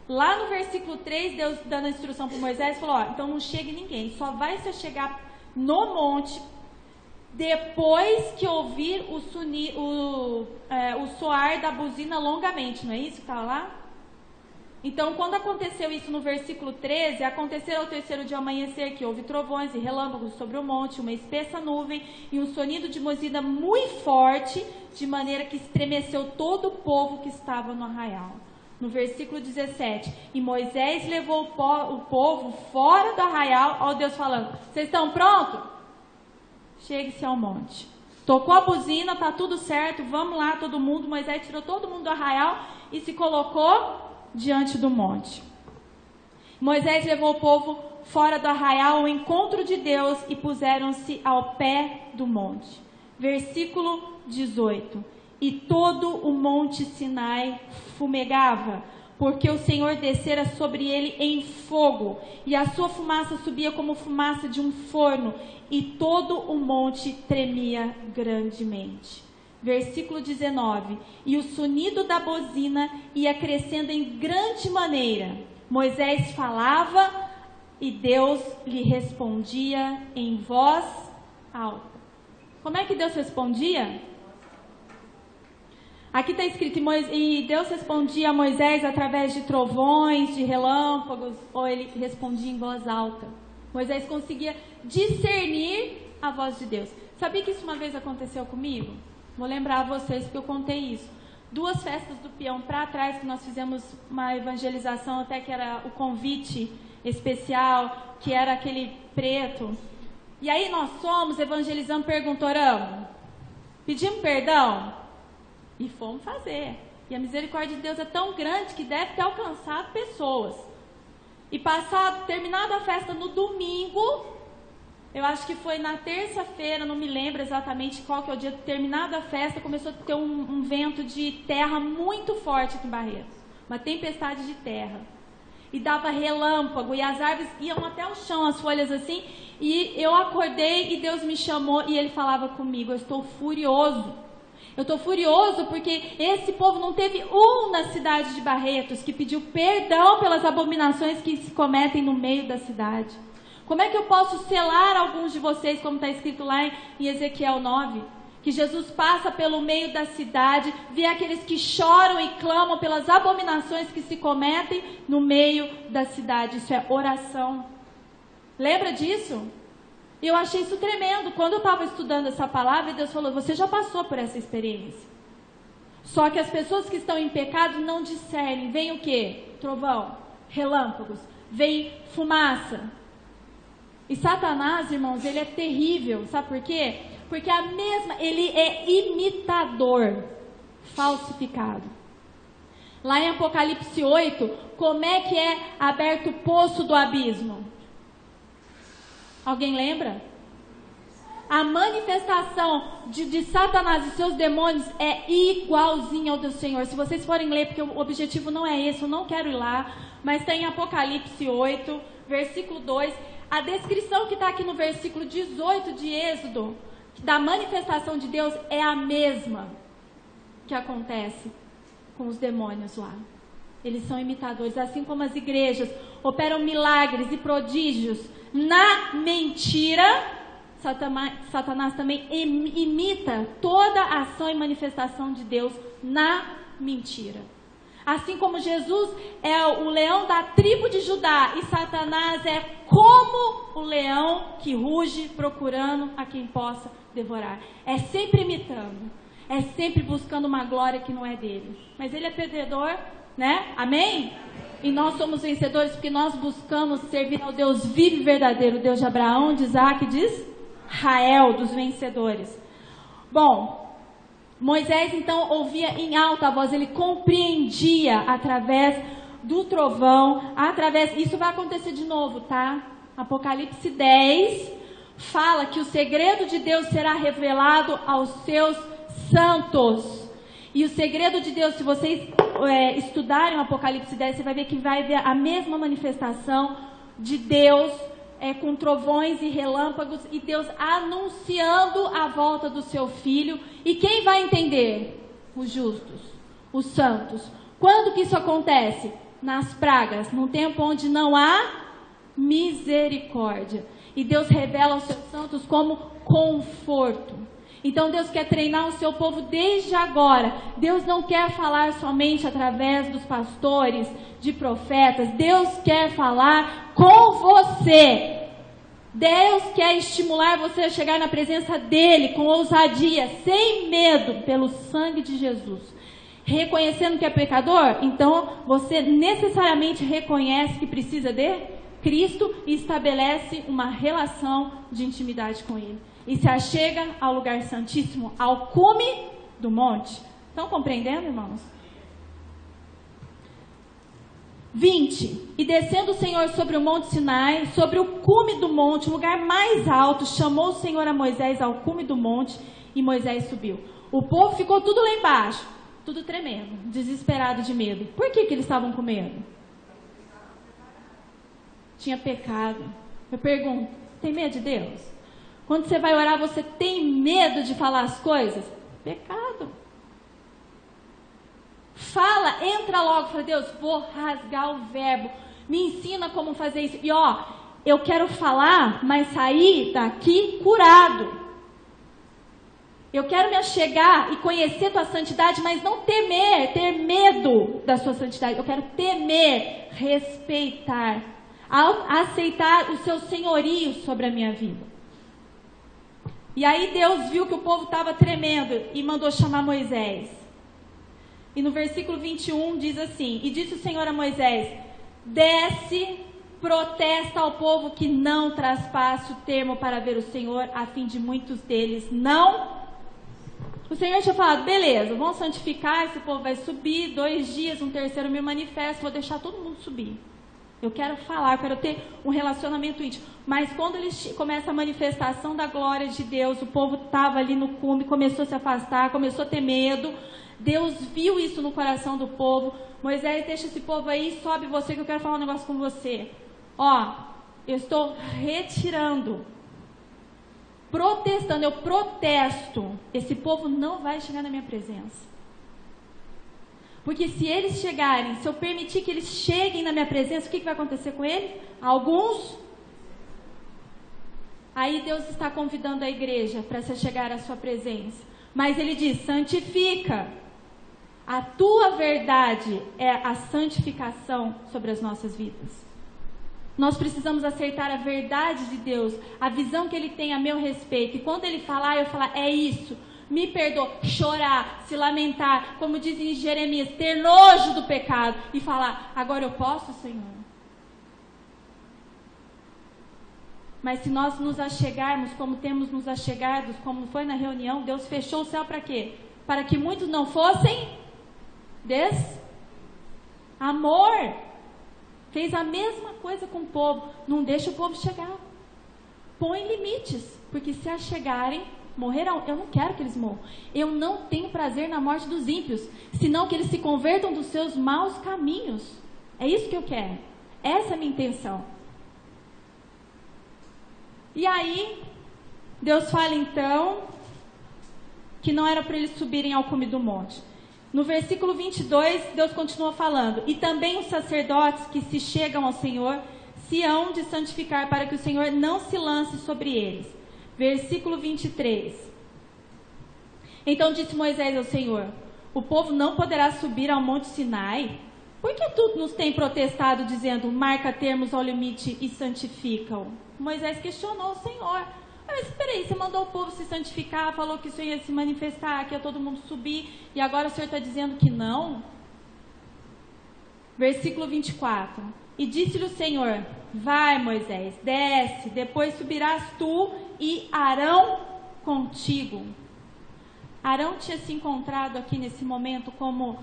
Lá no versículo 3, Deus dando a instrução para Moisés, falou, então não chegue ninguém, só vai se chegar no monte, depois que ouvir o soar da buzina longamente, não é isso que está lá? Então, quando aconteceu isso no versículo 13, aconteceu ao terceiro dia ao amanhecer, que houve trovões e relâmpagos sobre o monte, uma espessa nuvem e um sonido de buzina muito forte, de maneira que estremeceu todo o povo que estava no arraial. No versículo 17, e Moisés levou o povo fora do arraial, ó Deus falando, vocês estão prontos? Chegue-se ao monte. Tocou a buzina, está tudo certo, vamos lá todo mundo. Moisés tirou todo mundo do arraial e se colocou diante do monte. Moisés levou o povo fora do arraial ao encontro de Deus e puseram-se ao pé do monte. Versículo 18. E todo o monte Sinai fumegava, porque o Senhor descera sobre ele em fogo, e a sua fumaça subia como fumaça de um forno, e todo o monte tremia grandemente. Versículo 19. E o sonido da buzina ia crescendo em grande maneira. Moisés falava e Deus lhe respondia em voz alta. Como é que Deus respondia? Aqui está escrito, e Deus respondia a Moisés através de trovões, de relâmpagos, ou ele respondia em voz alta. Moisés conseguia discernir a voz de Deus. Sabia que isso uma vez aconteceu comigo? Vou lembrar a vocês porque eu contei isso. 2 festas do peão para trás, que nós fizemos uma evangelização, até que era o convite especial, que era aquele preto. E aí nós fomos, evangelizando, oramos, pedimos perdão e fomos fazer. E a misericórdia de Deus é tão grande que deve ter alcançado pessoas. E terminada a festa no domingo, eu acho que foi na terça-feira, não me lembro exatamente qual que é o dia, terminada a festa, começou a ter um vento de terra muito forte aqui em Barretos. Uma tempestade de terra. E dava relâmpago, e as árvores iam até o chão, as folhas assim. E eu acordei e Deus me chamou e Ele falava comigo, eu estou furioso. Eu estou furioso porque esse povo não teve na cidade de Barretos que pediu perdão pelas abominações que se cometem no meio da cidade. Como é que eu posso selar alguns de vocês, como está escrito lá em Ezequiel 9? Que Jesus passa pelo meio da cidade, vê aqueles que choram e clamam pelas abominações que se cometem no meio da cidade. Isso é oração. Lembra disso? Eu achei isso tremendo. Quando eu estava estudando essa palavra, Deus falou, você já passou por essa experiência. Só que as pessoas que estão em pecado não discernem. Vem o quê? Trovão, relâmpagos, vem fumaça. E Satanás, irmãos, ele é terrível. Sabe por quê? Porque ele é imitador, falsificado. Lá em Apocalipse 8, como é que é aberto o poço do abismo? Alguém lembra? A manifestação de Satanás e seus demônios é igualzinha ao do Senhor. Se vocês forem ler, porque o objetivo não é esse, eu não quero ir lá, mas tem em Apocalipse 8, versículo 2, a descrição que está aqui no versículo 18 de Êxodo, da manifestação de Deus, é a mesma que acontece com os demônios lá. Eles são imitadores, assim como as igrejas operam milagres e prodígios na mentira. Satanás também imita toda a ação e manifestação de Deus na mentira. Assim como Jesus é o leão da tribo de Judá e Satanás é como o leão que ruge procurando a quem possa devorar. É sempre imitando, é sempre buscando uma glória que não é dele. Mas ele é perdedor, né? Amém? E nós somos vencedores porque nós buscamos servir ao Deus vivo e verdadeiro, o Deus de Abraão, de Isaac e de Israel, dos vencedores. Bom, Moisés então ouvia em alta voz, ele compreendia através do trovão, isso vai acontecer de novo, tá? Apocalipse 10 fala que o segredo de Deus será revelado aos seus santos. E o segredo de Deus, se vocês estudarem o Apocalipse 10, você vai ver que vai ver a mesma manifestação de Deus com trovões e relâmpagos, e Deus anunciando a volta do seu Filho. E quem vai entender? Os justos, os santos. Quando que isso acontece? Nas pragas, num tempo onde não há misericórdia. E Deus revela aos seus santos como conforto. Então Deus quer treinar o seu povo desde agora. Deus não quer falar somente através dos pastores, de profetas. Deus quer falar com você. Deus quer estimular você a chegar na presença dEle com ousadia, sem medo, pelo sangue de Jesus. Reconhecendo que é pecador, então você necessariamente reconhece que precisa de Cristo e estabelece uma relação de intimidade com Ele. E se achega ao lugar santíssimo, ao cume do monte. Estão compreendendo, irmãos? 20. E descendo o Senhor sobre o monte Sinai, sobre o cume do monte, o lugar mais alto, chamou o Senhor a Moisés ao cume do monte, e Moisés subiu. O povo ficou tudo lá embaixo, tudo tremendo, desesperado de medo. Por que eles estavam com medo? Tinha pecado. Eu pergunto, tem medo de Deus? Quando você vai orar, você tem medo de falar as coisas? Pecado. Fala, entra logo, fala, Deus, vou rasgar o verbo, me ensina como fazer isso. E eu quero falar, mas sair daqui curado. Eu quero me achegar e conhecer tua santidade, mas não temer, ter medo da sua santidade. Eu quero temer, respeitar, aceitar o seu senhorio sobre a minha vida. E aí Deus viu que o povo estava tremendo e mandou chamar Moisés. E no versículo 21 diz assim: E disse o Senhor a Moisés: Desce, protesta ao povo que não traspasse o termo para ver o Senhor, a fim de muitos deles não. O Senhor tinha falado, beleza, vamos santificar, esse povo vai subir, 2 dias, um terceiro me manifesta, vou deixar todo mundo subir. Eu quero falar, eu quero ter um relacionamento íntimo. Mas quando começa a manifestação da glória de Deus, o povo estava ali no cume, começou a se afastar, começou a ter medo. Deus viu isso no coração do povo. Moisés, deixa esse povo aí, sobe você que eu quero falar um negócio com você. Eu estou retirando, protestando, eu protesto. Esse povo não vai chegar na minha presença. Porque se eles chegarem, se eu permitir que eles cheguem na minha presença, o que vai acontecer com eles? Alguns. Aí Deus está convidando a igreja para se chegar à sua presença. Mas Ele diz, santifica. A tua verdade é a santificação sobre as nossas vidas. Nós precisamos acertar a verdade de Deus, a visão que Ele tem a meu respeito. E quando Ele falar, eu falar, é isso. Me perdoa, chorar, se lamentar, como diz em Jeremias, ter nojo do pecado e falar, agora eu posso, Senhor? Mas se nós nos achegarmos como temos nos achegado, como foi na reunião, Deus fechou o céu para quê? Para que muitos não fossem amor. Fez a mesma coisa com o povo, não deixa o povo chegar. Põe limites, porque se achegarem, morrerão. Eu não quero que eles morram. Eu não tenho prazer na morte dos ímpios, senão que eles se convertam dos seus maus caminhos. É isso que eu quero. Essa é a minha intenção. E aí, Deus fala então que não era para eles subirem ao cume do monte. No versículo 22, Deus continua falando: E também os sacerdotes que se chegam ao Senhor se hão de santificar, para que o Senhor não se lance sobre eles. Versículo 23. Então disse Moisés ao Senhor: O povo não poderá subir ao monte Sinai? Por que tu nos tem protestado, dizendo, marca termos ao limite e santifica-o? Moisés questionou o Senhor. Mas espera aí, você mandou o povo se santificar, falou que o Senhor ia se manifestar, que ia todo mundo subir, e agora o Senhor está dizendo que não? Versículo 24. E disse-lhe o Senhor: Vai, Moisés, desce, depois subirás tu e Arão contigo. Arão tinha se encontrado aqui nesse momento como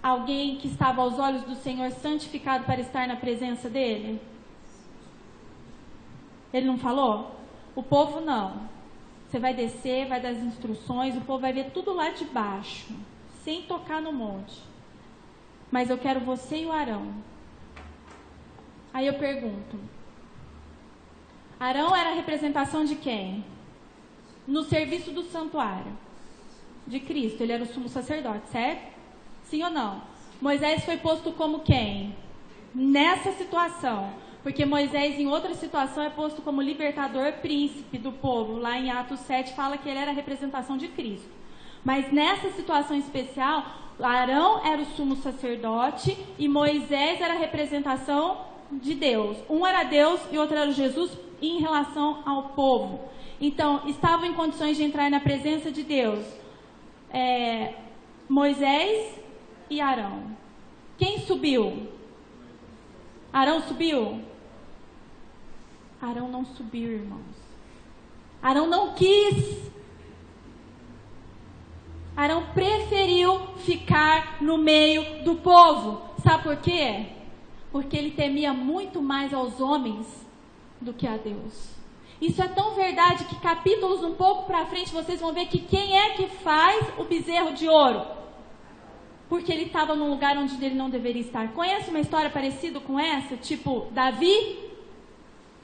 alguém que estava aos olhos do Senhor santificado para estar na presença dele? Ele não falou? O povo não. Você vai descer, vai dar as instruções, o povo vai ver tudo lá de baixo. sem tocar no monte. Mas eu quero você e o Arão. Aí eu pergunto, Arão era a representação de quem? No serviço do santuário. De Cristo, ele era o sumo sacerdote, certo? Sim ou não? Moisés foi posto como quem? Nessa situação. Porque Moisés, em outra situação, é posto como libertador, príncipe do povo. Lá em Atos 7 fala que ele era a representação de Cristo. Mas nessa situação especial, Arão era o sumo sacerdote e Moisés era a representação de Deus. Um era Deus e outro era Jesus em relação ao povo. Então, estavam em condições de entrar na presença de Deus Moisés e Arão. Quem subiu? Arão subiu? Arão não subiu, irmãos. Arão não quis. Arão preferiu ficar no meio do povo. Sabe por quê? Porque ele temia muito mais aos homens do que a Deus. Isso é tão verdade que capítulos um pouco para frente vocês vão ver que quem é que faz o bezerro de ouro? Porque ele estava num lugar onde ele não deveria estar. Conhece uma história parecida com essa? Tipo, Davi?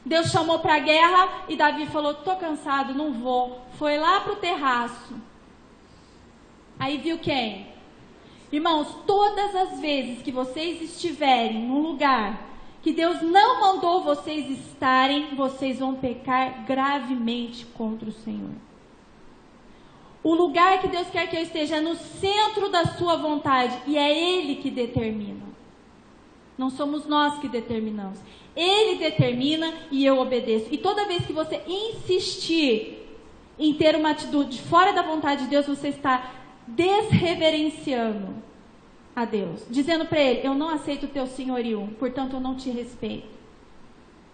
Deus chamou para a guerra e Davi falou, tô cansado, não vou. Foi lá para o terraço. Aí viu quem? Irmãos, todas as vezes que vocês estiverem num lugar que Deus não mandou vocês estarem, vocês vão pecar gravemente contra o Senhor. O lugar que Deus quer que eu esteja é no centro da sua vontade, e é Ele que determina. Não somos nós que determinamos. Ele determina e eu obedeço. E toda vez que você insistir em ter uma atitude fora da vontade de Deus, você está desreverenciando a Deus, dizendo para Ele, eu não aceito o teu senhorio, portanto eu não te respeito.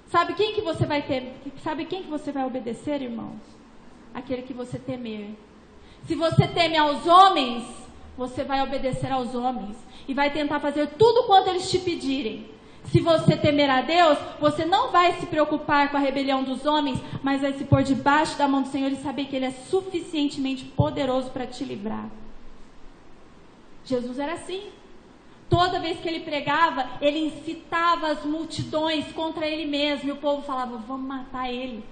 Sabe quem que você vai ter? Sabe quem que você vai obedecer, irmãos? Aquele que você temer. Se você teme aos homens, você vai obedecer aos homens e vai tentar fazer tudo quanto eles te pedirem. Se você temer a Deus, você não vai se preocupar com a rebelião dos homens, mas vai se pôr debaixo da mão do Senhor e saber que Ele é suficientemente poderoso para te livrar. Jesus era assim. Toda vez que ele pregava, ele incitava as multidões contra ele mesmo. E o povo falava, vamos matar ele.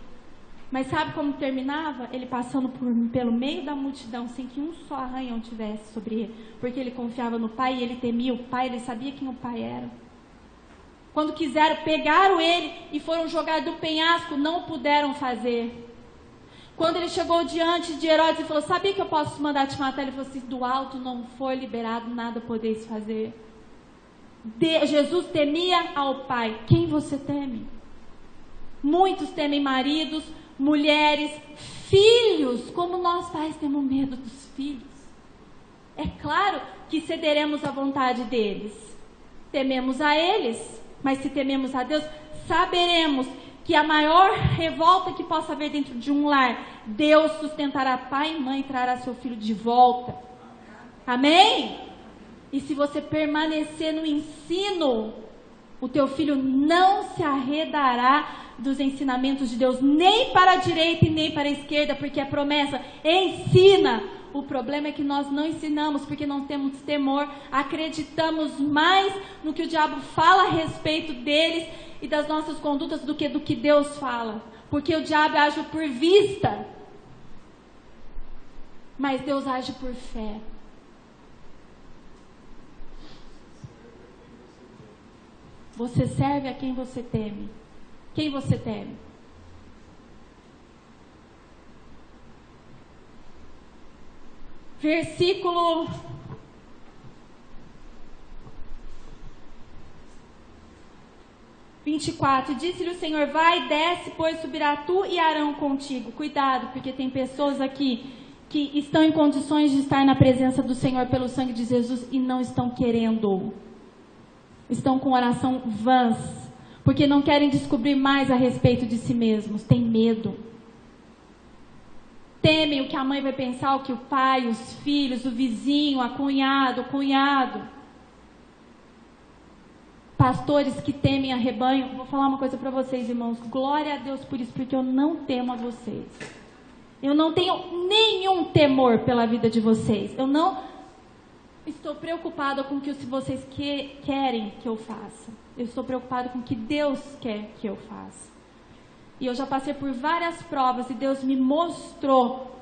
Mas sabe como terminava? Ele passando pelo meio da multidão, sem que um só arranhão tivesse sobre ele. Porque ele confiava no Pai e ele temia o Pai, ele sabia quem o Pai era. Quando quiseram, pegaram ele e foram jogar do penhasco, não puderam fazer. Quando ele chegou diante de Herodes e falou, sabia que eu posso mandar te matar? Ele falou assim, do alto não foi liberado, nada podeis fazer. Jesus temia ao Pai. Quem você teme? Muitos temem maridos, mulheres, filhos, como nós pais temos medo dos filhos. É claro que cederemos à vontade deles. Tememos a eles, mas se tememos a Deus, saberemos que a maior revolta que possa haver dentro de um lar, Deus sustentará pai e mãe e trará seu filho de volta. Amém? E se você permanecer no ensino, o teu filho não se arredará dos ensinamentos de Deus, nem para a direita e nem para a esquerda, porque a promessa ensina. O problema é que nós não ensinamos, porque não temos temor, acreditamos mais no que o diabo fala a respeito deles e das nossas condutas do que Deus fala, porque o diabo age por vista, mas Deus age por fé. Você serve a quem você teme. Quem você teme? Versículo 24. Disse-lhe o Senhor, vai, desce, pois subirá tu e Arão contigo. Cuidado, porque tem pessoas aqui que estão em condições de estar na presença do Senhor pelo sangue de Jesus e não estão querendo. Estão com oração vãs, porque não querem descobrir mais a respeito de si mesmos. Tem medo. Temem o que a mãe vai pensar, o que o pai, os filhos, o vizinho, a cunhado, o cunhado. Pastores que temem a rebanho. Vou falar uma coisa para vocês, irmãos. Glória a Deus por isso, porque eu não temo a vocês. Eu não tenho nenhum temor pela vida de vocês. Eu não... estou preocupada com o que vocês querem que eu faça. Eu estou preocupada com o que Deus quer que eu faça. E eu já passei por várias provas e Deus me mostrou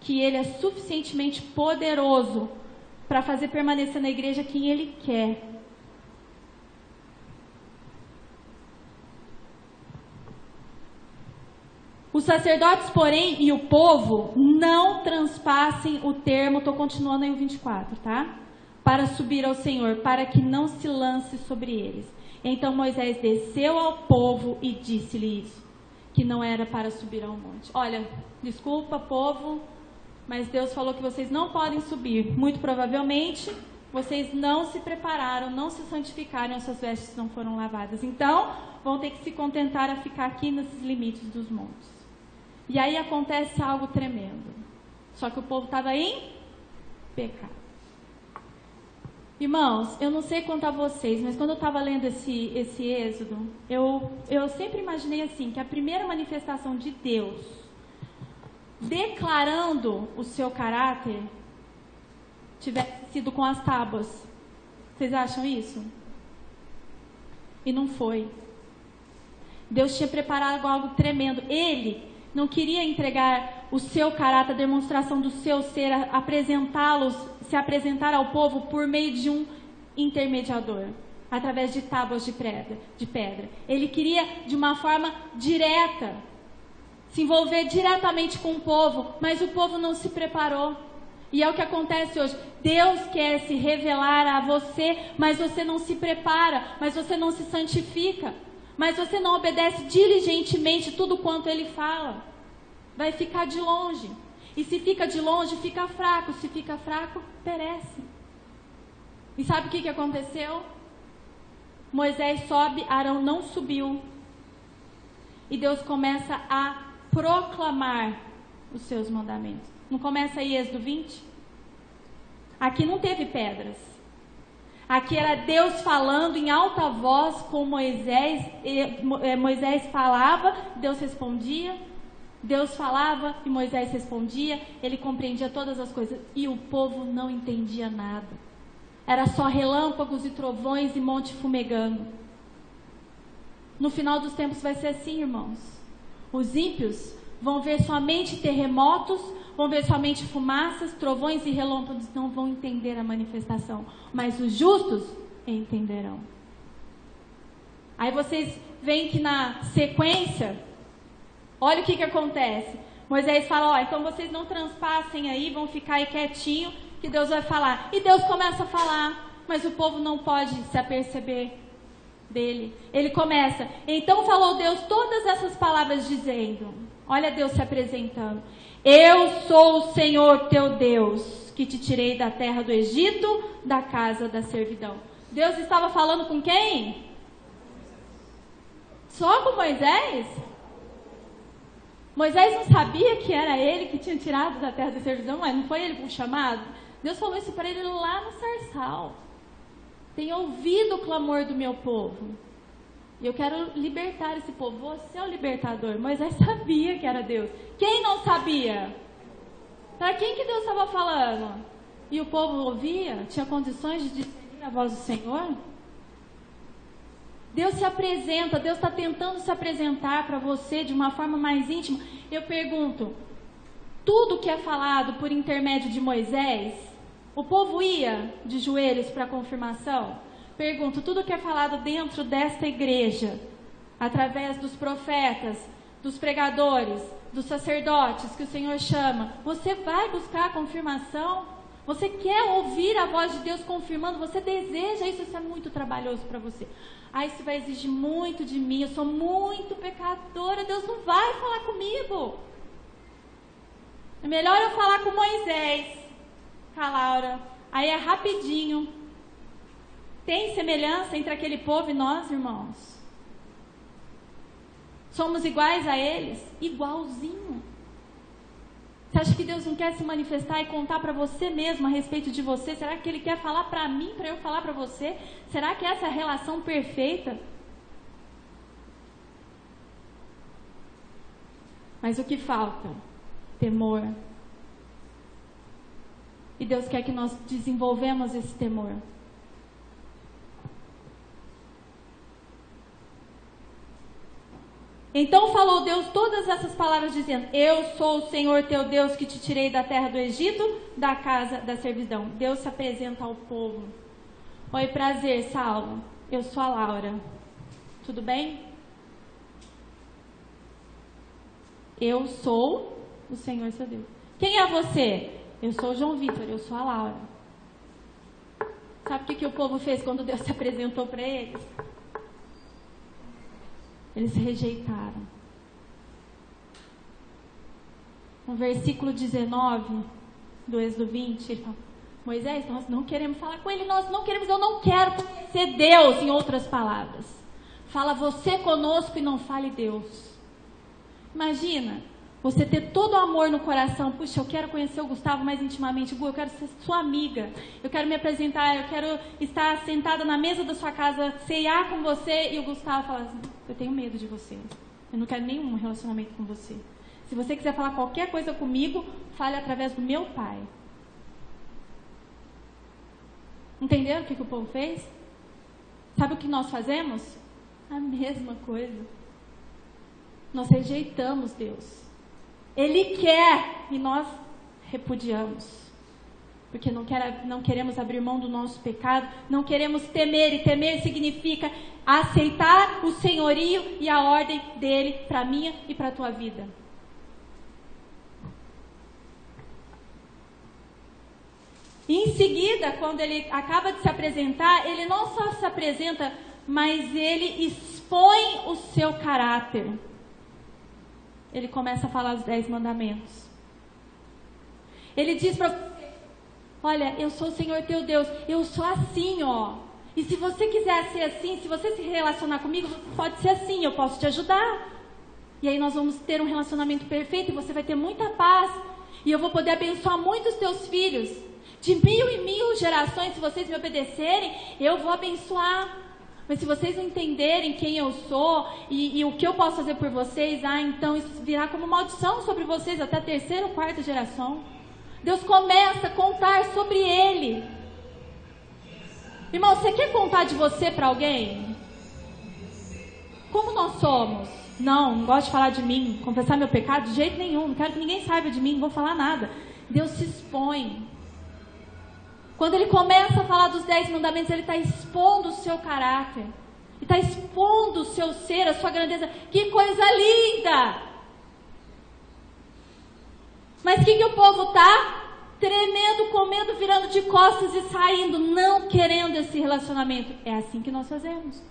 que Ele é suficientemente poderoso para fazer permanecer na igreja quem Ele quer. Os sacerdotes, porém, e o povo não transpassem o termo, estou continuando aí o 24, tá? Para subir ao Senhor, para que não se lance sobre eles. Então Moisés desceu ao povo e disse-lhe isso, que não era para subir ao monte. Olha, desculpa, povo, mas Deus falou que vocês não podem subir. Muito provavelmente, vocês não se prepararam, não se santificaram, as suas vestes não foram lavadas. Então, vão ter que se contentar a ficar aqui nesses limites dos montes. E aí acontece algo tremendo. Só que o povo estava em pecado. Irmãos, eu não sei quanto a vocês, mas quando eu estava lendo esse Êxodo, eu sempre imaginei assim, que a primeira manifestação de Deus, declarando o seu caráter, tivesse sido com as tábuas. Vocês acham isso? E não foi. Deus tinha preparado algo tremendo. Ele não queria entregar o seu caráter, a demonstração do seu ser, se apresentar ao povo por meio de um intermediador, através de tábuas de pedra. Ele queria de uma forma direta, se envolver diretamente com o povo, mas o povo não se preparou. E é o que acontece hoje. Deus quer se revelar a você, mas você não se prepara, mas você não se santifica. Mas você não obedece diligentemente tudo quanto Ele fala. Vai ficar de longe. E se fica de longe, fica fraco. Se fica fraco, perece. E sabe o que aconteceu? Moisés sobe, Arão não subiu. E Deus começa a proclamar os seus mandamentos. Não começa aí Êxodo 20? Aqui não teve pedras. Aqui era Deus falando em alta voz com Moisés. Moisés falava, Deus respondia. Deus falava e Moisés respondia. Ele compreendia todas as coisas. E o povo não entendia nada. Era só relâmpagos e trovões e monte fumegando. No final dos tempos vai ser assim, irmãos. Os ímpios vão ver somente terremotos, vão ver somente fumaças, trovões e relâmpagos, não vão entender a manifestação. Mas os justos entenderão. Aí vocês veem que na sequência, olha o que acontece. Moisés fala, então vocês não transpassem aí, vão ficar aí quietinho, que Deus vai falar. E Deus começa a falar, mas o povo não pode se aperceber dele. Ele começa, então falou Deus todas essas palavras dizendo, olha Deus se apresentando. Eu sou o Senhor teu Deus, que te tirei da terra do Egito, da casa da servidão. Deus estava falando com quem? Só com Moisés? Moisés não sabia que era ele que tinha tirado da terra da servidão, mas não foi ele com o chamado? Deus falou isso para ele lá no sarçal. Tem ouvido o clamor do meu povo. E eu quero libertar esse povo. Você é o libertador. Moisés sabia que era Deus. Quem não sabia? Para quem que Deus estava falando? E o povo ouvia? Tinha condições de discernir a voz do Senhor? Deus se apresenta. Deus está tentando se apresentar para você de uma forma mais íntima. Eu pergunto, tudo que é falado por intermédio de Moisés, o povo ia de joelhos para a confirmação? Pergunto, tudo que é falado dentro desta igreja, através dos profetas, dos pregadores, dos sacerdotes que o Senhor chama, você vai buscar a confirmação? Você quer ouvir a voz de Deus confirmando? Você deseja isso? Isso é muito trabalhoso para você. Isso vai exigir muito de mim, eu sou muito pecadora, Deus não vai falar comigo. É melhor eu falar com Moisés, com a Laura, aí é rapidinho. Tem semelhança entre aquele povo e nós, irmãos? Somos iguais a eles? Igualzinho. Você acha que Deus não quer se manifestar e contar para você mesmo a respeito de você? Será que Ele quer falar para mim, para eu falar para você? Será que essa é a relação perfeita? Mas o que falta? Temor. E Deus quer que nós desenvolvemos esse temor. Então falou Deus todas essas palavras dizendo: eu sou o Senhor teu Deus que te tirei da terra do Egito, da casa da servidão. Deus se apresenta ao povo. Oi, prazer, Saulo. Eu sou a Laura. Tudo bem? Eu sou o Senhor seu Deus. Quem é você? Eu sou o João Vitor, eu sou a Laura. Sabe o que o povo fez quando Deus se apresentou para eles? Eles rejeitaram. No versículo 19 do Êxodo 20, ele fala: Moisés, nós não queremos falar com ele, eu não quero conhecer Deus, em outras palavras. Fala você conosco e não fale Deus. Imagina, você ter todo o amor no coração. Puxa, eu quero conhecer o Gustavo mais intimamente. Gu, eu quero ser sua amiga. Eu quero me apresentar, eu quero estar sentada na mesa da sua casa, ceiar com você. E o Gustavo fala assim: eu tenho medo de você. Eu não quero nenhum relacionamento com você. Se você quiser falar qualquer coisa comigo, fale através do meu pai. Entenderam o que o povo fez? Sabe o que nós fazemos? A mesma coisa. Nós rejeitamos Deus. Ele quer e nós repudiamos. Porque não queremos abrir mão do nosso pecado, não queremos temer, e temer significa aceitar o senhorio e a ordem dele para a minha e para a tua vida. E em seguida, quando ele acaba de se apresentar, ele não só se apresenta, mas ele expõe o seu caráter. Ele começa a falar os 10 mandamentos. Ele diz para você: olha, eu sou o Senhor teu Deus, eu sou assim, ó. E se você quiser ser assim, se você se relacionar comigo, pode ser assim, eu posso te ajudar. E aí nós vamos ter um relacionamento perfeito e você vai ter muita paz. E eu vou poder abençoar muitos teus filhos. De 1000 em 1000 gerações, se vocês me obedecerem, eu vou abençoar. Mas se vocês não entenderem quem eu sou e o que eu posso fazer por vocês, então isso virá como maldição sobre vocês até a 3ª ou 4ª geração. Deus começa a contar sobre ele. Irmão, você quer contar de você para alguém? Como nós somos? Não gosto de falar de mim, confessar meu pecado de jeito nenhum. Não quero que ninguém saiba de mim, não vou falar nada. Deus se expõe. Quando ele começa a falar dos 10 mandamentos, ele está expondo o seu caráter. Ele está expondo o seu ser, a sua grandeza. Que coisa linda! Mas o que o povo está? Tremendo, com medo, virando de costas e saindo, não querendo esse relacionamento. É assim que nós fazemos.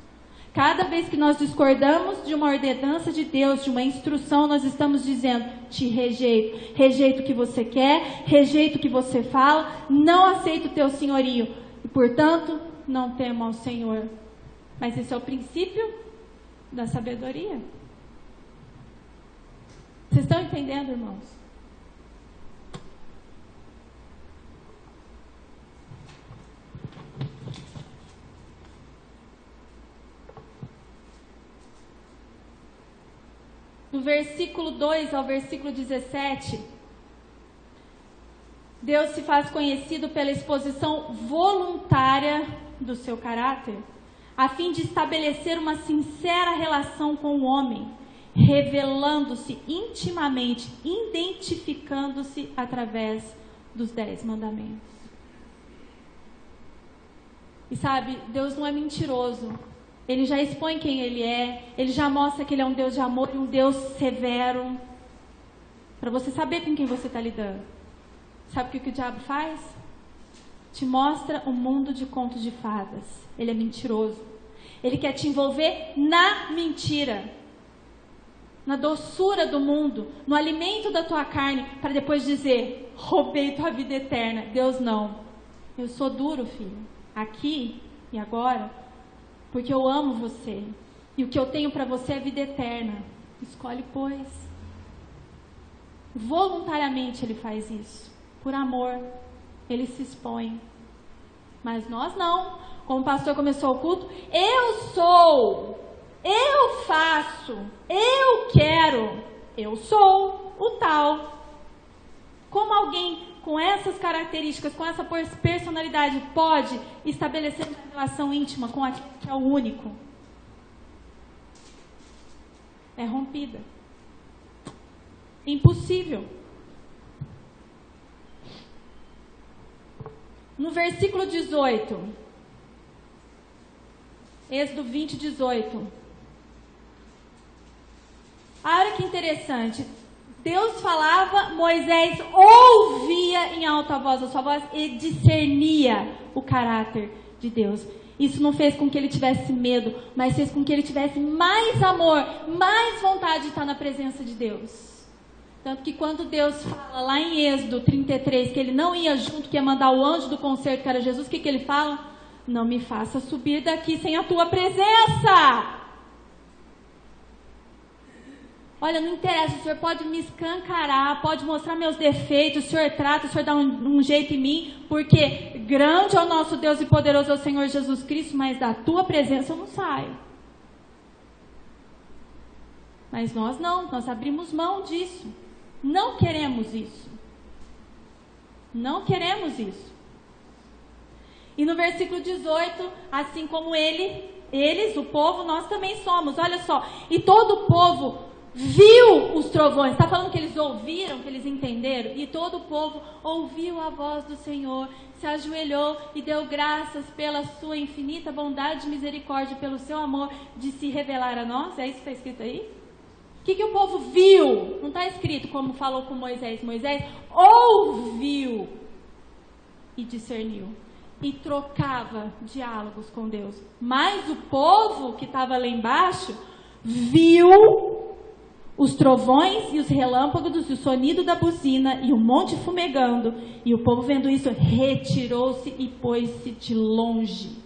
Cada vez que nós discordamos de uma ordenança de Deus, de uma instrução, nós estamos dizendo: te rejeito. Rejeito o que você quer, rejeito o que você fala, não aceito o teu senhorio. E, portanto, não temo ao Senhor. Mas esse é o princípio da sabedoria. Vocês estão entendendo, irmãos? Do versículo 2 ao versículo 17, Deus se faz conhecido pela exposição voluntária do seu caráter, a fim de estabelecer uma sincera relação com o homem, revelando-se intimamente, identificando-se através dos 10 mandamentos. E sabe, Deus não é mentiroso. Ele já expõe quem ele é, ele já mostra que ele é um Deus de amor e um Deus severo, para você saber com quem você está lidando. Sabe o que o diabo faz? Te mostra um mundo de contos de fadas. Ele é mentiroso. Ele quer te envolver na mentira, na doçura do mundo, no alimento da tua carne, para depois dizer: roubei tua vida eterna. Deus não. Eu sou duro, filho, aqui e agora, porque eu amo você. E o que eu tenho para você é vida eterna. Escolhe, pois. Voluntariamente ele faz isso. Por amor. Ele se expõe. Mas nós não. Como o pastor começou o culto: eu sou. Eu faço. Eu quero. Eu sou o tal. Como alguém com essas características, com essa personalidade, pode estabelecer uma relação íntima com aquele que é o único? É rompida. Impossível. No versículo 18, Êxodo 20, 18. Olha que interessante. Deus falava, Moisés ouvia em alta voz a sua voz e discernia o caráter de Deus. Isso não fez com que ele tivesse medo, mas fez com que ele tivesse mais amor, mais vontade de estar na presença de Deus. Tanto que quando Deus fala lá em Êxodo 33 que ele não ia junto, que ia mandar o anjo do concerto, que era Jesus, o que ele fala? Não me faça subir daqui sem a tua presença. Olha, não interessa, o Senhor pode me escancarar, pode mostrar meus defeitos, o Senhor trata, o Senhor dá um jeito em mim, porque grande é o nosso Deus e poderoso é o Senhor Jesus Cristo, mas da tua presença eu não saio. Mas nós não, nós abrimos mão disso. Não queremos isso. Não queremos isso. E no versículo 18, assim como eles, o povo, nós também somos. Olha só, e todo o povo viu os trovões. Está falando que eles ouviram, que eles entenderam? E todo o povo ouviu a voz do Senhor, se ajoelhou e deu graças pela sua infinita bondade e misericórdia, pelo seu amor de se revelar a nós. É isso que está escrito aí? O que o povo viu? Não está escrito como falou com Moisés. Moisés ouviu e discerniu. E trocava diálogos com Deus. Mas o povo que estava lá embaixo viu os trovões e os relâmpagos e o sonido da buzina e o monte fumegando. E o povo vendo isso retirou-se e pôs-se de longe.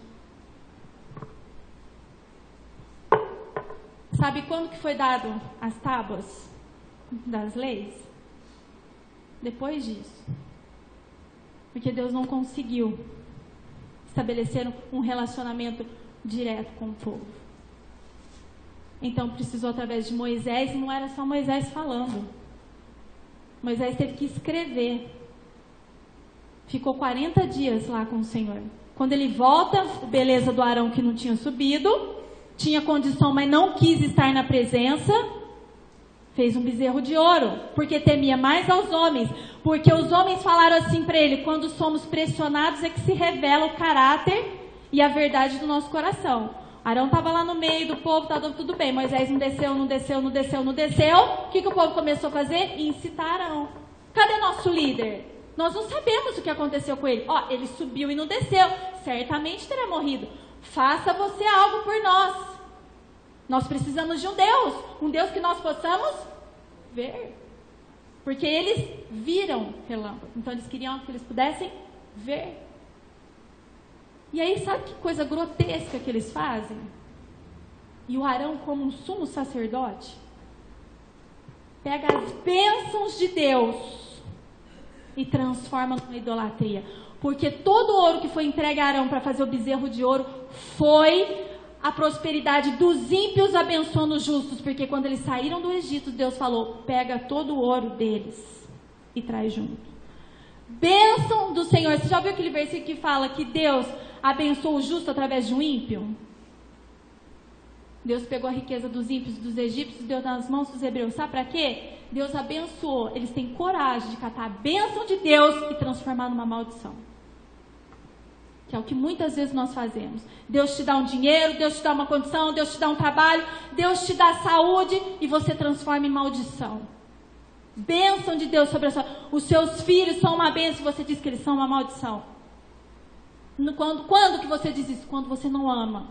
Sabe quando que foi dado as tábuas das leis? Depois disso. Porque Deus não conseguiu estabelecer um relacionamento direto com o povo. Então precisou através de Moisés, e não era só Moisés falando. Moisés teve que escrever. Ficou 40 dias lá com o Senhor. Quando ele volta, beleza do Arão que não tinha subido, tinha condição, mas não quis estar na presença, fez um bezerro de ouro, porque temia mais aos homens, porque os homens falaram assim para ele: quando somos pressionados é que se revela o caráter e a verdade do nosso coração. Arão estava lá no meio do povo, estava tudo bem. Moisés não desceu. O que o povo começou a fazer? Incitar Arão. Cadê nosso líder? Nós não sabemos o que aconteceu com ele. Ó, ele subiu e não desceu. Certamente terá morrido. Faça você algo por nós. Nós precisamos de um Deus que nós possamos ver. Porque eles viram relâmpago. Então eles queriam que eles pudessem ver. E aí, sabe que coisa grotesca que eles fazem? E o Arão, como um sumo sacerdote, pega as bênçãos de Deus e transforma numa idolatria. Porque todo o ouro que foi entregue a Arão para fazer o bezerro de ouro foi a prosperidade dos ímpios abençoando os justos. Porque quando eles saíram do Egito, Deus falou: pega todo o ouro deles e traz junto. Bênção do Senhor. Você já viu aquele versículo que fala que Deus abençoou o justo através de um ímpio? Deus pegou a riqueza dos ímpios, dos egípcios, e deu nas mãos dos hebreus. Sabe para quê? Deus abençoou. Eles têm coragem de catar a bênção de Deus e transformar numa maldição. Que é o que muitas vezes nós fazemos. Deus te dá um dinheiro, Deus te dá uma condição, Deus te dá um trabalho, Deus te dá saúde e você transforma em maldição. Bênção de Deus sobre a sua... Os seus filhos são uma bênção e você diz que eles são uma maldição. Quando que você diz isso? Quando você não ama.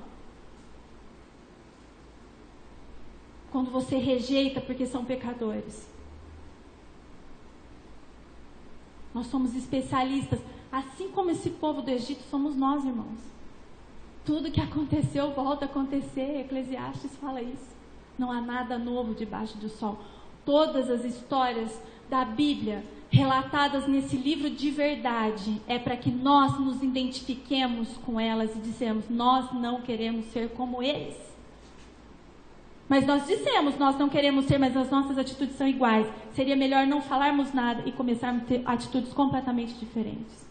Quando você rejeita porque são pecadores. Nós somos especialistas. Assim como esse povo do Egito, somos nós, irmãos. Tudo que aconteceu volta a acontecer. Eclesiastes fala isso. Não há nada novo debaixo do sol. Todas as histórias da Bíblia relatadas nesse livro de verdade é para que nós nos identifiquemos com elas e dissemos: nós não queremos ser como eles. Mas nós dissemos, nós não queremos ser, mas as nossas atitudes são iguais. Seria melhor não falarmos nada e começarmos a ter atitudes completamente diferentes.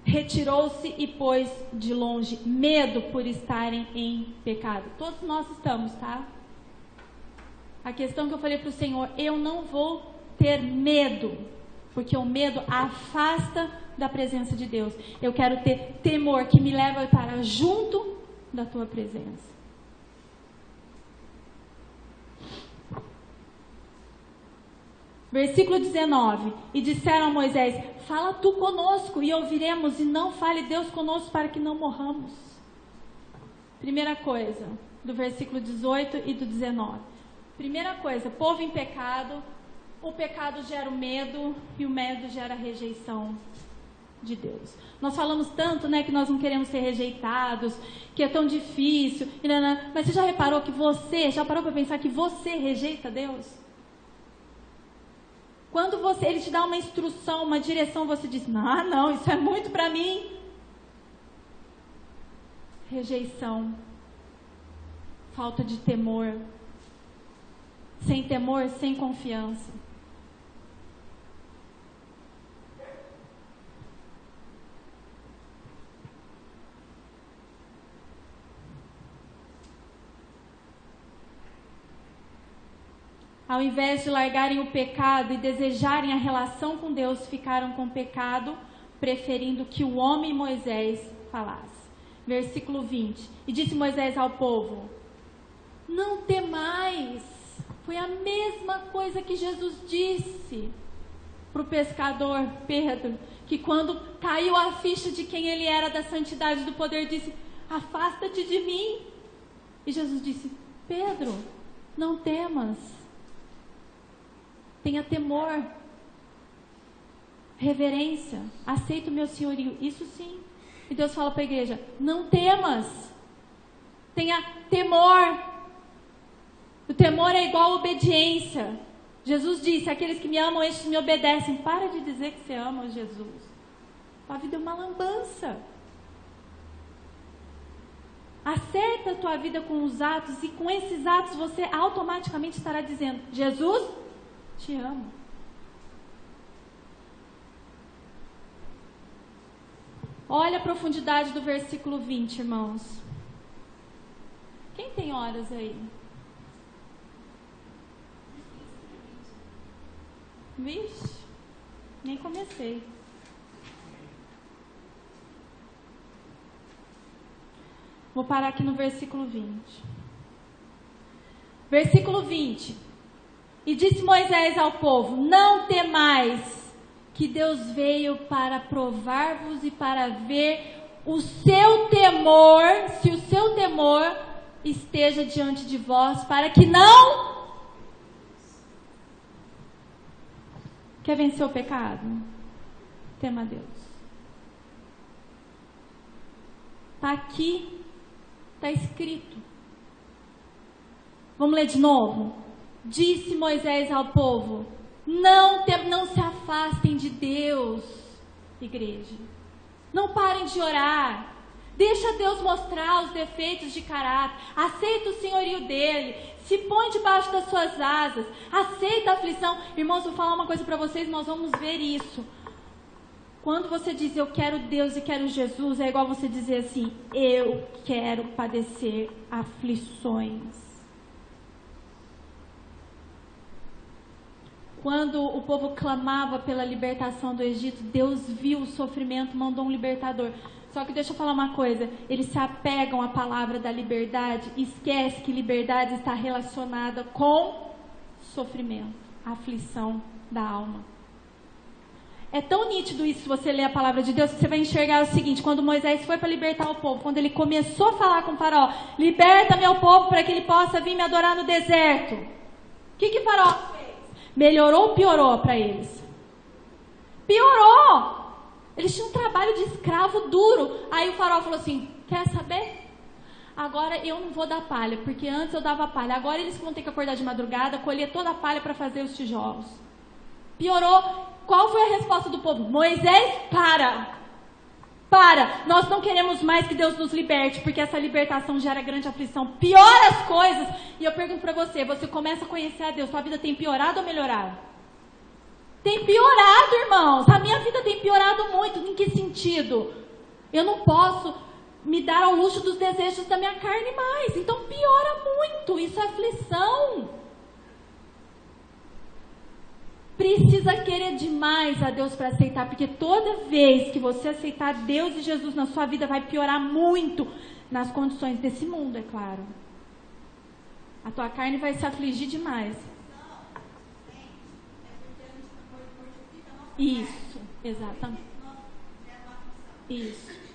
Retirou-se e pôs de longe, medo por estarem em pecado. Todos nós estamos, tá? A questão que eu falei para o Senhor, eu não vou ter medo, porque o medo afasta da presença de Deus. Eu quero ter temor que me leva para junto da tua presença. Versículo 19. E disseram a Moisés: fala tu conosco e ouviremos, e não fale Deus conosco para que não morramos. Primeira coisa, do versículo 18 e do 19. Primeira coisa, povo em pecado. O pecado gera o medo e o medo gera a rejeição de Deus. Nós falamos tanto, né, que nós não queremos ser rejeitados, que é tão difícil. Mas você já reparou que já parou para pensar que você rejeita Deus? Quando ele te dá uma instrução, uma direção, você diz: não, isso é muito para mim. Rejeição. Falta de temor. Sem temor, sem confiança. Ao invés de largarem o pecado e desejarem a relação com Deus, ficaram com o pecado, preferindo que o homem Moisés falasse. Versículo 20. E disse Moisés ao povo: não temais. Foi a mesma coisa que Jesus disse para o pescador Pedro, que quando caiu a ficha de quem ele era, da santidade, do poder, disse: afasta-te de mim. E Jesus disse: Pedro, não temas. Tenha temor, reverência, aceita o meu senhorio. Isso sim. E Deus fala para a igreja: não temas, tenha temor. O temor é igual a obediência. Jesus disse: aqueles que me amam, estes me obedecem. Para de dizer que você ama Jesus. A vida é uma lambança. Acerta a tua vida com os atos, e com esses atos você automaticamente estará dizendo: Jesus, te amo. Olha a profundidade do versículo 20, irmãos. Quem tem horas aí? Vixe, nem comecei. Vou parar aqui no versículo 20. Versículo 20. E disse Moisés ao povo: não temais, que Deus veio para provar-vos e para ver o seu temor, se o seu temor esteja diante de vós, para que não... Quer vencer o pecado? Tema a Deus. Está aqui, está escrito. Vamos ler de novo? Disse Moisés ao povo: não se afastem de Deus, igreja. Não parem de orar. Deixa Deus mostrar os defeitos de caráter. Aceita o senhorio dele. Se põe debaixo das suas asas. Aceita a aflição. Irmãos, vou falar uma coisa para vocês, nós vamos ver isso. Quando você diz eu quero Deus e quero Jesus, é igual você dizer assim: eu quero padecer aflições. Quando o povo clamava pela libertação do Egito, Deus viu o sofrimento, mandou um libertador. Só que deixa eu falar uma coisa, eles se apegam à palavra da liberdade e esquecem que liberdade está relacionada com sofrimento, aflição da alma. É tão nítido isso se você ler a palavra de Deus, que você vai enxergar o seguinte: quando Moisés foi para libertar o povo, quando ele começou a falar com o faraó: liberta meu povo para que ele possa vir me adorar no deserto. O que faraó fez? Melhorou ou piorou para eles? Piorou! Eles tinham um trabalho de escravo duro. Aí o faraó falou assim: quer saber? Agora eu não vou dar palha, porque antes eu dava palha. Agora eles vão ter que acordar de madrugada, colher toda a palha para fazer os tijolos. Piorou. qual foi a resposta do povo? Moisés, para, nós não queremos mais que Deus nos liberte, porque essa libertação gera grande aflição, piora as coisas. E eu pergunto para você, você começa a conhecer a Deus, sua vida tem piorado ou melhorado? Tem piorado, irmãos, a minha vida tem piorado muito. Em que sentido? Eu não posso me dar ao luxo dos desejos da minha carne mais, então piora muito, isso é aflição. Precisa querer demais a Deus para aceitar, porque toda vez que você aceitar Deus e Jesus na sua vida, vai piorar muito nas condições desse mundo, é claro. A tua carne vai se afligir demais. Isso, exatamente. Isso.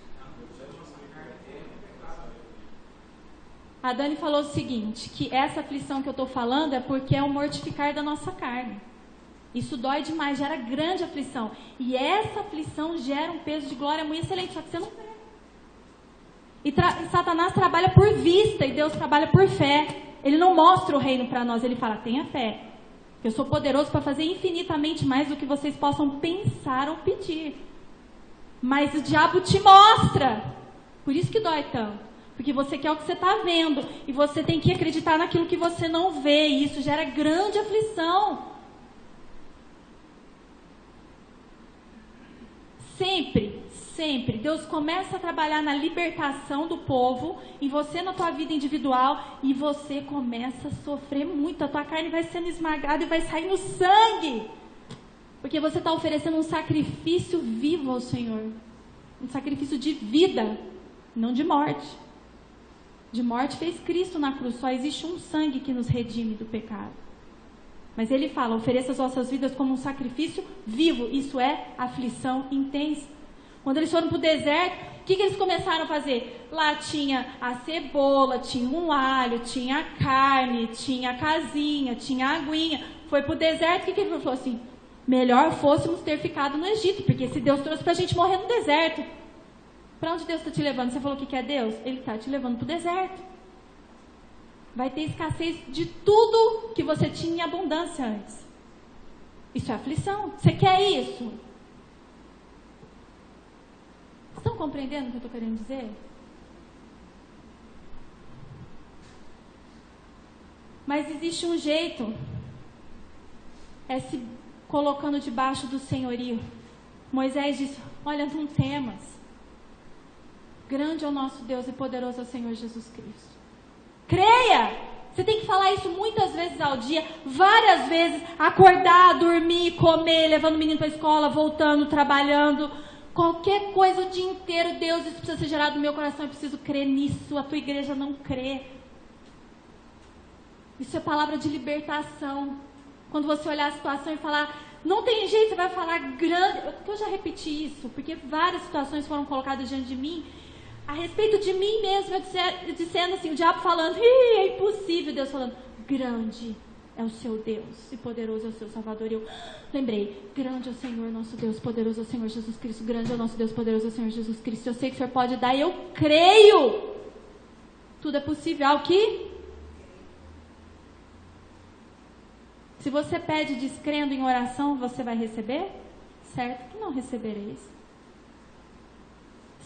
A Dani falou o seguinte, que essa aflição que eu estou falando é porque é o mortificar da nossa carne. Isso dói demais, gera grande aflição. E essa aflição gera um peso de glória muito excelente, só que você não vê. E Satanás trabalha por vista e Deus trabalha por fé. Ele não mostra o reino para nós, ele fala, tenha fé. Eu sou poderoso para fazer infinitamente mais do que vocês possam pensar ou pedir. Mas o diabo te mostra. Por isso que dói tanto. Porque você quer o que você está vendo. E você tem que acreditar naquilo que você não vê. E isso gera grande aflição. Sempre, Deus começa a trabalhar na libertação do povo, em você na tua vida individual, e você começa a sofrer muito, a tua carne vai sendo esmagada e vai sair no sangue, porque você está oferecendo um sacrifício vivo ao Senhor, um sacrifício de vida, não de morte. De morte fez Cristo na cruz, só existe um sangue que nos redime do pecado. Mas ele fala, ofereça as vossas vidas como um sacrifício vivo. Isso é aflição intensa. Quando eles foram para o deserto, o que eles começaram a fazer? Lá tinha a cebola, tinha um alho, tinha a carne, tinha a casinha, tinha a aguinha. Foi para o deserto, o que ele falou assim? Melhor fôssemos ter ficado no Egito, porque se Deus trouxe para a gente morrer no deserto. Para onde Deus está te levando? Você falou que é Deus? Ele está te levando para o deserto. Vai ter escassez de tudo que você tinha em abundância antes. Isso é aflição. Você quer isso? Estão compreendendo o que eu estou querendo dizer? Mas existe um jeito. É se colocando debaixo do senhorio. Moisés disse, olha, não temas. Grande é o nosso Deus e poderoso é o Senhor Jesus Cristo. Creia! Você tem que falar isso muitas vezes ao dia, várias vezes, acordar, dormir, comer, levando o menino para a escola, voltando, trabalhando, qualquer coisa o dia inteiro. Deus, isso precisa ser gerado no meu coração, eu preciso crer nisso, a tua igreja não crê. Isso é palavra de libertação. Quando você olhar a situação e falar, não tem jeito, você vai falar grande, eu já repeti isso, porque várias situações foram colocadas diante de mim, a respeito de mim mesmo, eu dizendo assim, o diabo falando, é impossível, Deus falando, grande é o seu Deus e poderoso é o seu Salvador. E eu lembrei, grande é o Senhor nosso Deus, poderoso é o Senhor Jesus Cristo, grande é o nosso Deus, poderoso é o Senhor Jesus Cristo. Eu sei que o Senhor pode dar, eu creio. Tudo é possível, ao que? Se você pede descrendo em oração, você vai receber? Certo que não recebereis.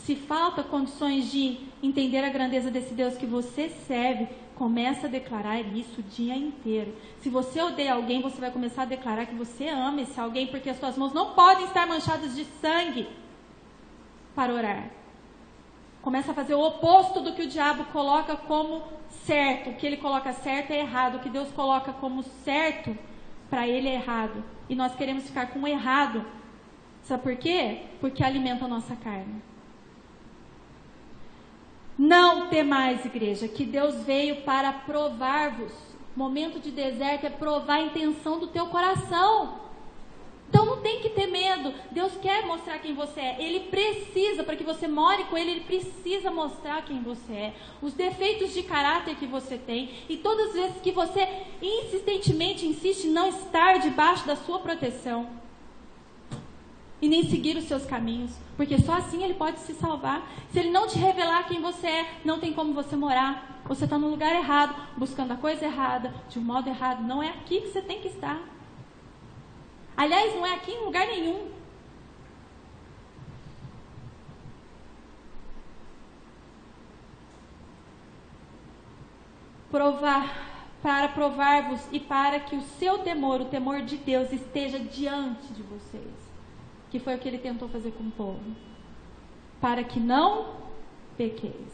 Se falta condições de entender a grandeza desse Deus que você serve, começa a declarar isso o dia inteiro. Se você odeia alguém, você vai começar a declarar que você ama esse alguém, porque as suas mãos não podem estar manchadas de sangue para orar. Começa a fazer o oposto do que o diabo coloca como certo. O que ele coloca certo é errado. O que Deus coloca como certo, para ele é errado. E nós queremos ficar com o errado. Sabe por quê? Porque alimenta a nossa carne. Não temais, igreja, que Deus veio para provar-vos. Momento de deserto é provar a intenção do teu coração. Então não tem que ter medo. Deus quer mostrar quem você é. Ele precisa, para que você more com Ele, Ele precisa mostrar quem você é. Os defeitos de caráter que você tem. E todas as vezes que você insistentemente insiste em não estar debaixo da sua proteção. E nem seguir os seus caminhos. Porque só assim Ele pode se salvar. Se Ele não te revelar quem você é, não tem como você morar. Você está no lugar errado, buscando a coisa errada, de um modo errado. Não é aqui que você tem que estar. Aliás, não é aqui em lugar nenhum. Para provar-vos e para que o seu temor, o temor de Deus, esteja diante de vocês. Que foi o que ele tentou fazer com o povo. Para que não pequeis.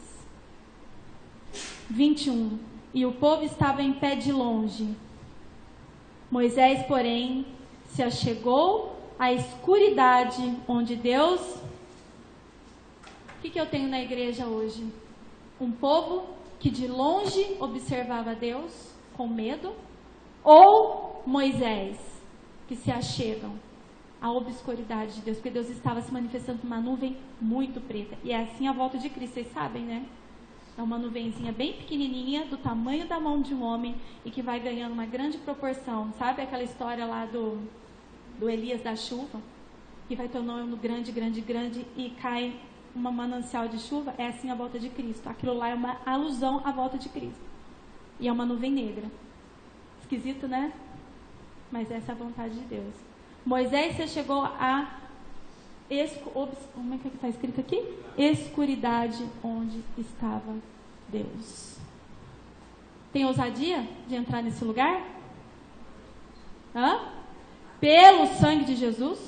21. E o povo estava em pé de longe. Moisés, porém, se achegou à escuridade onde Deus... O que eu tenho na igreja hoje? Um povo que de longe observava Deus com medo, ou Moisés, que se achegam à obscuridade de Deus, porque Deus estava se manifestando numa nuvem muito preta. E é assim a volta de Cristo, vocês sabem, né? É uma nuvenzinha bem pequenininha, do tamanho da mão de um homem, e que vai ganhando uma grande proporção. Sabe aquela história lá do Elias da chuva? Que vai tornando grande, grande, grande, e cai uma manancial de chuva. É assim a volta de Cristo. Aquilo lá é uma alusão à volta de Cristo. E é uma nuvem negra. Esquisito, né? Mas essa é a vontade de Deus. Moisés se chegou a... Como é que está escrito aqui? Escuridade onde estava Deus. Tem ousadia de entrar nesse lugar? Pelo sangue de Jesus.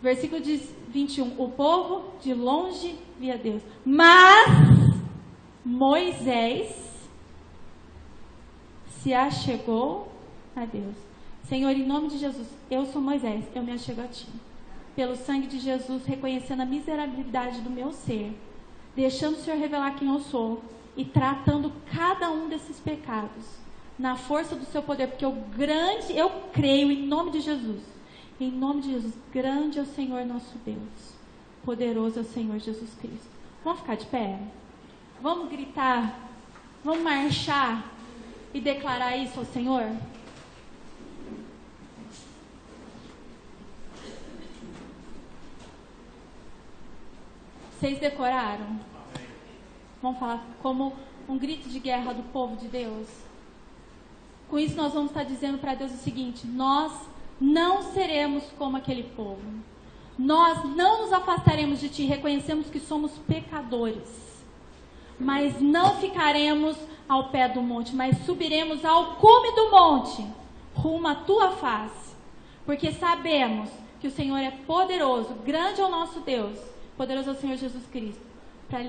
Versículo 21. O povo de longe via Deus. Mas Moisés se achegou a Deus. Senhor, em nome de Jesus, eu sou Moisés, eu me achego a Ti. Pelo sangue de Jesus, reconhecendo a miserabilidade do meu ser, deixando o Senhor revelar quem eu sou e tratando cada um desses pecados na força do Seu poder, porque eu creio em nome de Jesus. Em nome de Jesus, grande é o Senhor nosso Deus, poderoso é o Senhor Jesus Cristo. Vamos ficar de pé? Vamos gritar, vamos marchar e declarar isso ao Senhor? Vocês decoraram? Amém. Vamos falar como um grito de guerra do povo de Deus? Com isso nós vamos estar dizendo para Deus o seguinte: nós não seremos como aquele povo. Nós não nos afastaremos de Ti, reconhecemos que somos pecadores. Mas não ficaremos ao pé do monte, mas subiremos ao cume do monte, rumo à Tua face. Porque sabemos que o Senhor é poderoso, grande é o nosso Deus, poderoso é o Senhor Jesus Cristo, para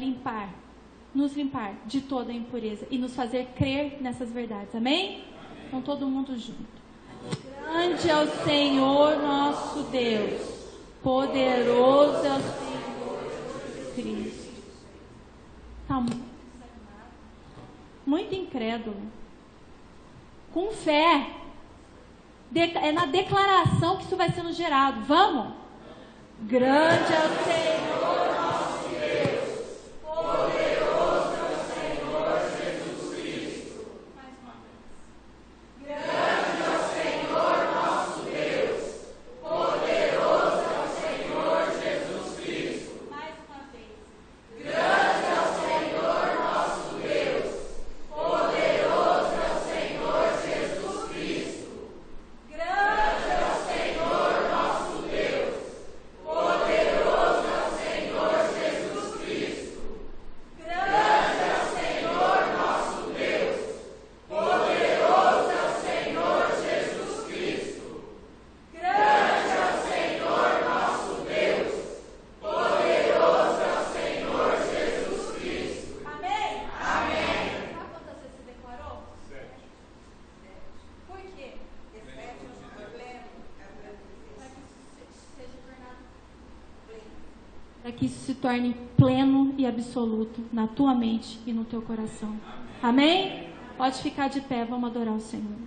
nos limpar de toda a impureza e nos fazer crer nessas verdades. Amém? Então todo mundo junto. Grande é o Senhor nosso Deus, poderoso é o Senhor Cristo. Está muito incrédulo. Com fé. É na declaração que isso vai sendo gerado. Vamos? Grande é o Senhor nosso Deus, poderoso é o Senhor Jesus Cristo. Mais uma vez. Grande é o Senhor nosso Deus, poderoso é o Senhor Jesus Cristo. Mais uma vez. Grande é o Senhor nosso Deus, poderoso é o Senhor Jesus Cristo. Grande é o Senhor nosso Deus, poderoso é o Senhor Jesus Cristo. Grande é o Senhor nosso Deus, poderoso é o Senhor Jesus Cristo. Grande é o Senhor nosso Deus, poderoso é o Senhor Jesus Cristo. Amém? Amém. Sabe quantas vezes você declarou? 7. Por quê? Para que isso se torne pleno e absoluto na tua mente e no teu coração. Amém? Pode ficar de pé, vamos adorar o Senhor.